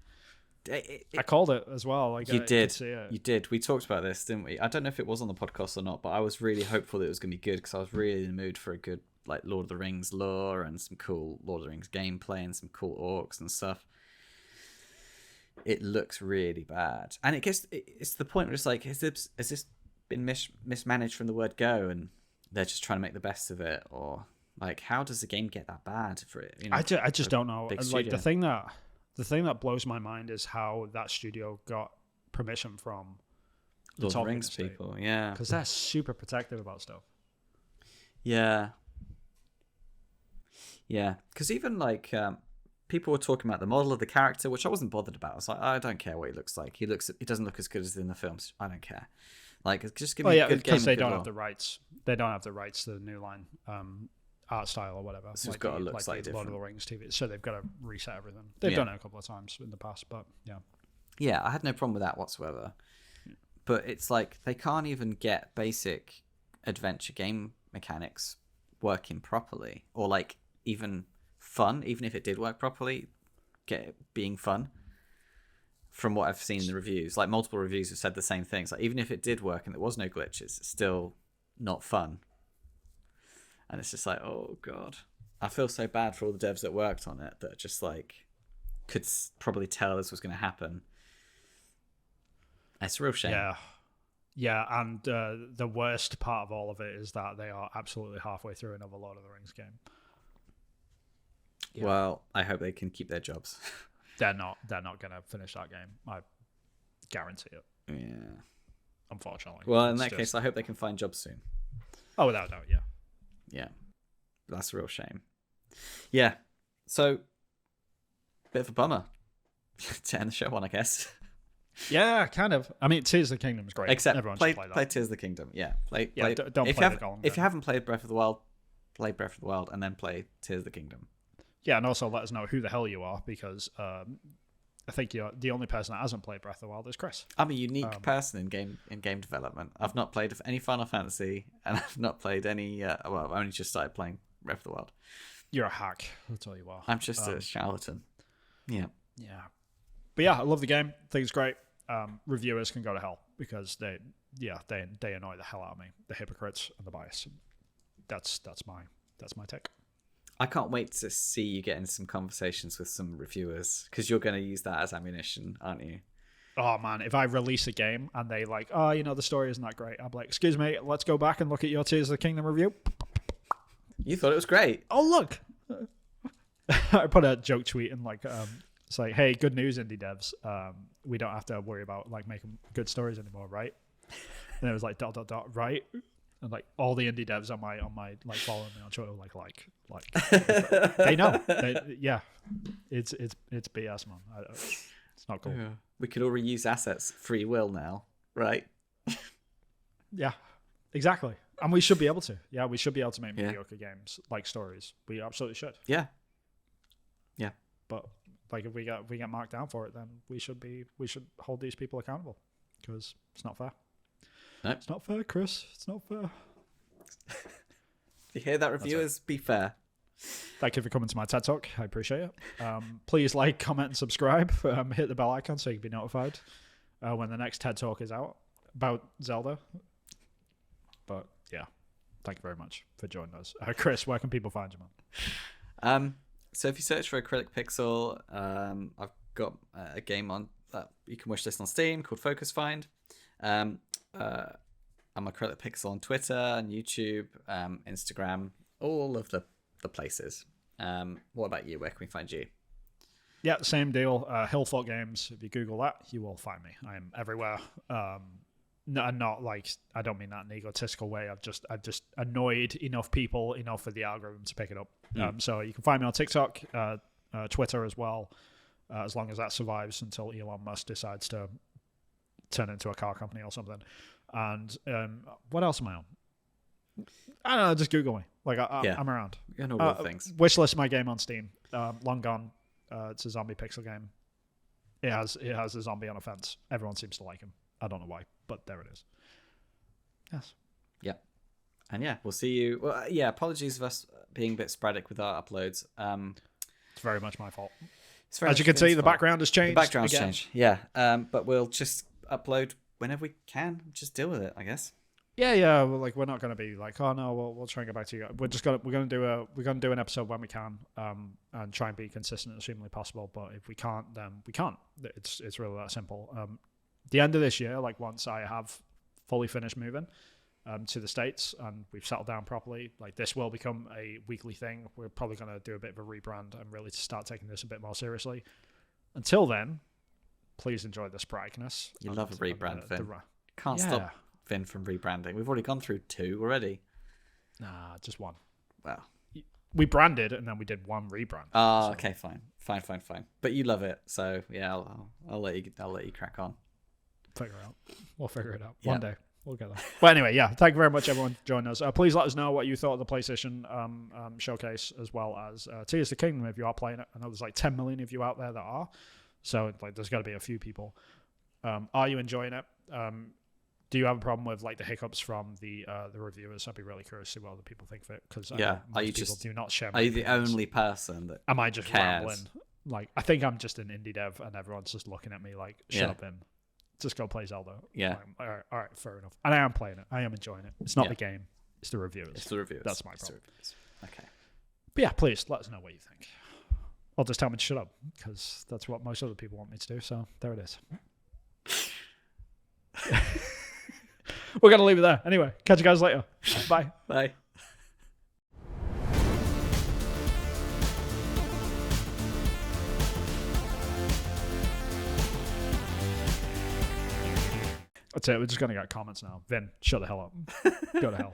S1: I called it as well. Like,
S2: you
S1: I
S2: did.
S1: could see it.
S2: You did. We talked about this, didn't we? I don't know if it was on the podcast or not, but I was really hopeful that it was going to be good because I was really in the mood for a good like Lord of the Rings lore and some cool Lord of the Rings gameplay and some cool orcs and stuff. It looks really bad, and it's to the point where it's like, has this been mismanaged from the word go, and they're just trying to make the best of it, or like how does the game get that bad for it? You know,
S1: I just don't know.
S2: big
S1: Like
S2: studio.
S1: the thing that blows my mind is how that studio got permission from the
S2: Lord of the
S1: Tolkien
S2: Rings
S1: estate.
S2: people, yeah,
S1: Because they're super protective about stuff.
S2: yeah, because even like people were talking about the model of the character, which I wasn't bothered about. I was like, I don't care what he looks like. He doesn't look as good as in the films. I don't care. Like, just give me a good game.
S1: Because they
S2: and good
S1: don't
S2: lore.
S1: have the rights. They don't have the rights to the new line art style or whatever.
S2: So it's got to look
S1: like
S2: slightly
S1: the Lord of
S2: different.
S1: the Rings TV. So they've got to reset everything. They've done it a couple of times in the past, but yeah.
S2: Yeah, I had no problem with that whatsoever. But it's like they can't even get basic adventure game mechanics working properly, or like even fun, even if it did work properly, get it being fun. From what I've seen in the reviews, like multiple reviews have said the same things. Like even if it did work and there was no glitches, it's still not fun. And it's just like, oh god, I feel so bad for all the devs that worked on it that just like could probably tell this was going to happen. It's a real shame.
S1: Yeah, and the worst part of all of it is that they are absolutely halfway through another Lord of the Rings game. Yeah.
S2: Well, I hope they can keep their jobs.
S1: They're not going to finish that game. I guarantee it.
S2: Yeah.
S1: Unfortunately.
S2: Well, in that case, I hope they can find jobs soon.
S1: Oh, without a doubt, yeah.
S2: Yeah. That's a real shame. Yeah. So, bit of a bummer to end the show on, I guess.
S1: Yeah, kind of. I mean, Tears of the Kingdom is great.
S2: Except
S1: everyone
S2: play
S1: should play that.
S2: Play Tears of the Kingdom. Yeah. Don't
S1: play
S2: if
S1: the Golem.
S2: If you haven't played Breath of the Wild, play Breath of the Wild and then play Tears of the Kingdom.
S1: Yeah, and also let us know who the hell you are, because I think you're the only person that hasn't played Breath of the Wild is Chris.
S2: I'm a unique person in game development. I've not played any Final Fantasy, and I've not played any. Well, I've only just started playing Breath of the Wild.
S1: You're a hack. That's all you are.
S2: I'm just a charlatan. Yeah.
S1: Yeah. But yeah, I love the game. I think it's great. Reviewers can go to hell because they annoy the hell out of me. The hypocrites and the bias. That's my take.
S2: I can't wait to see you get into some conversations with some reviewers, because you're going to use that as ammunition, aren't you?
S1: Oh man, if I release a game and they like, the story isn't that great, I'm like, excuse me, let's go back and look at your Tears of the Kingdom review.
S2: You thought it was great.
S1: Oh look, I put a joke tweet and like, it's like, hey, good news, indie devs. We don't have to worry about like making good stories anymore, right? And it was like ... right. And like all the indie devs on my like following me on Twitter like they know. It's BS, man. It's not cool.
S2: Yeah. We could all reuse assets, free will now, right?
S1: Yeah, exactly. And we should be able to. Yeah, we should be able to make mediocre games like stories. We absolutely should.
S2: Yeah.
S1: But like if we get marked down for it, then we should hold these people accountable, because it's not fair.
S2: Nope.
S1: It's not fair, Chris. It's not fair.
S2: You hear that, reviewers? Be fair.
S1: Thank you for coming to my TED Talk. I appreciate it. Please like, comment, and subscribe. Hit the bell icon so you can be notified when the next TED Talk is out about Zelda. But yeah, thank you very much for joining us. Chris, where can people find you, man?
S2: So if you search for Acrylic Pixel, I've got a game on that you can wishlist on Steam called Focus Find. I'm Acrylic Pixel on Twitter and YouTube, Instagram, all of the places. What about you? Where can we find you?
S1: Yeah, same deal. Hillfort Games. If you Google that, you will find me. I am everywhere. Not like, I don't mean that in an egotistical way. I've just annoyed enough people enough for the algorithm to pick it up. So you can find me on TikTok, Twitter as well, as long as that survives until Elon Musk decides to turn into a car company or something. And what else am I on? I don't know. Just Google me. Like I'm around.
S2: You know all things.
S1: Wishlist my game on Steam. Long Gone. It's a zombie pixel game. It has a zombie on a fence. Everyone seems to like him. I don't know why, but there it is. Yes.
S2: Yeah. And yeah, we'll see you. Well, yeah. Apologies for us being a bit sporadic with our uploads.
S1: It's very much my fault. As you can see, the background has changed.
S2: The background's
S1: again.
S2: changed, yeah. But we'll just upload whenever we can. Just deal with it, I guess.
S1: Yeah. Well, like we're not going to be like, oh no, we'll try and get back to you. We're going to do an episode when we can, and try and be consistent as humanly possible. But if we can't, then we can't. It's really that simple. The end of this year, like once I have fully finished moving to the States and we've settled down properly, like this will become a weekly thing. We're probably going to do a bit of a rebrand and really start taking this a bit more seriously. Until then, please enjoy the spragness.
S2: You love a rebrand, Vin. Can't stop Vin from rebranding. We've already gone through 2 already.
S1: Nah, just 1.
S2: Well,
S1: we branded and then we did 1 rebrand.
S2: Oh, so. Okay, fine. But you love it, so yeah, I'll let you crack on.
S1: We'll figure it out one day. We'll get there. Well, anyway, yeah. Thank you very much, everyone, for joining us. Please let us know what you thought of the PlayStation showcase, as well as Tears of the Kingdom if you are playing it. I know there's like 10 million of you out there that are, so like there's got to be a few people. Are you enjoying it? Do you have a problem with like the hiccups from the reviewers? I'd be really curious to see what other people think of it, because people do not share.
S2: Are you the only person that?
S1: Am I just
S2: cares?
S1: rambling? Like, I think I'm just an indie dev, and everyone's just looking at me like, "Shut up, in. Just go play Zelda."
S2: Yeah.
S1: All right, fair enough. And I am playing it. I am enjoying it. It's not the game. It's the reviewers. That's my problem.
S2: Okay.
S1: But yeah, please let us know what you think. Or just tell me to shut up, because that's what most other people want me to do. So there it is. We're going to leave it there. Anyway, catch you guys later. Bye.
S2: Bye.
S1: That's it. We're just going to get comments now. Vin, shut the hell up. Go to hell.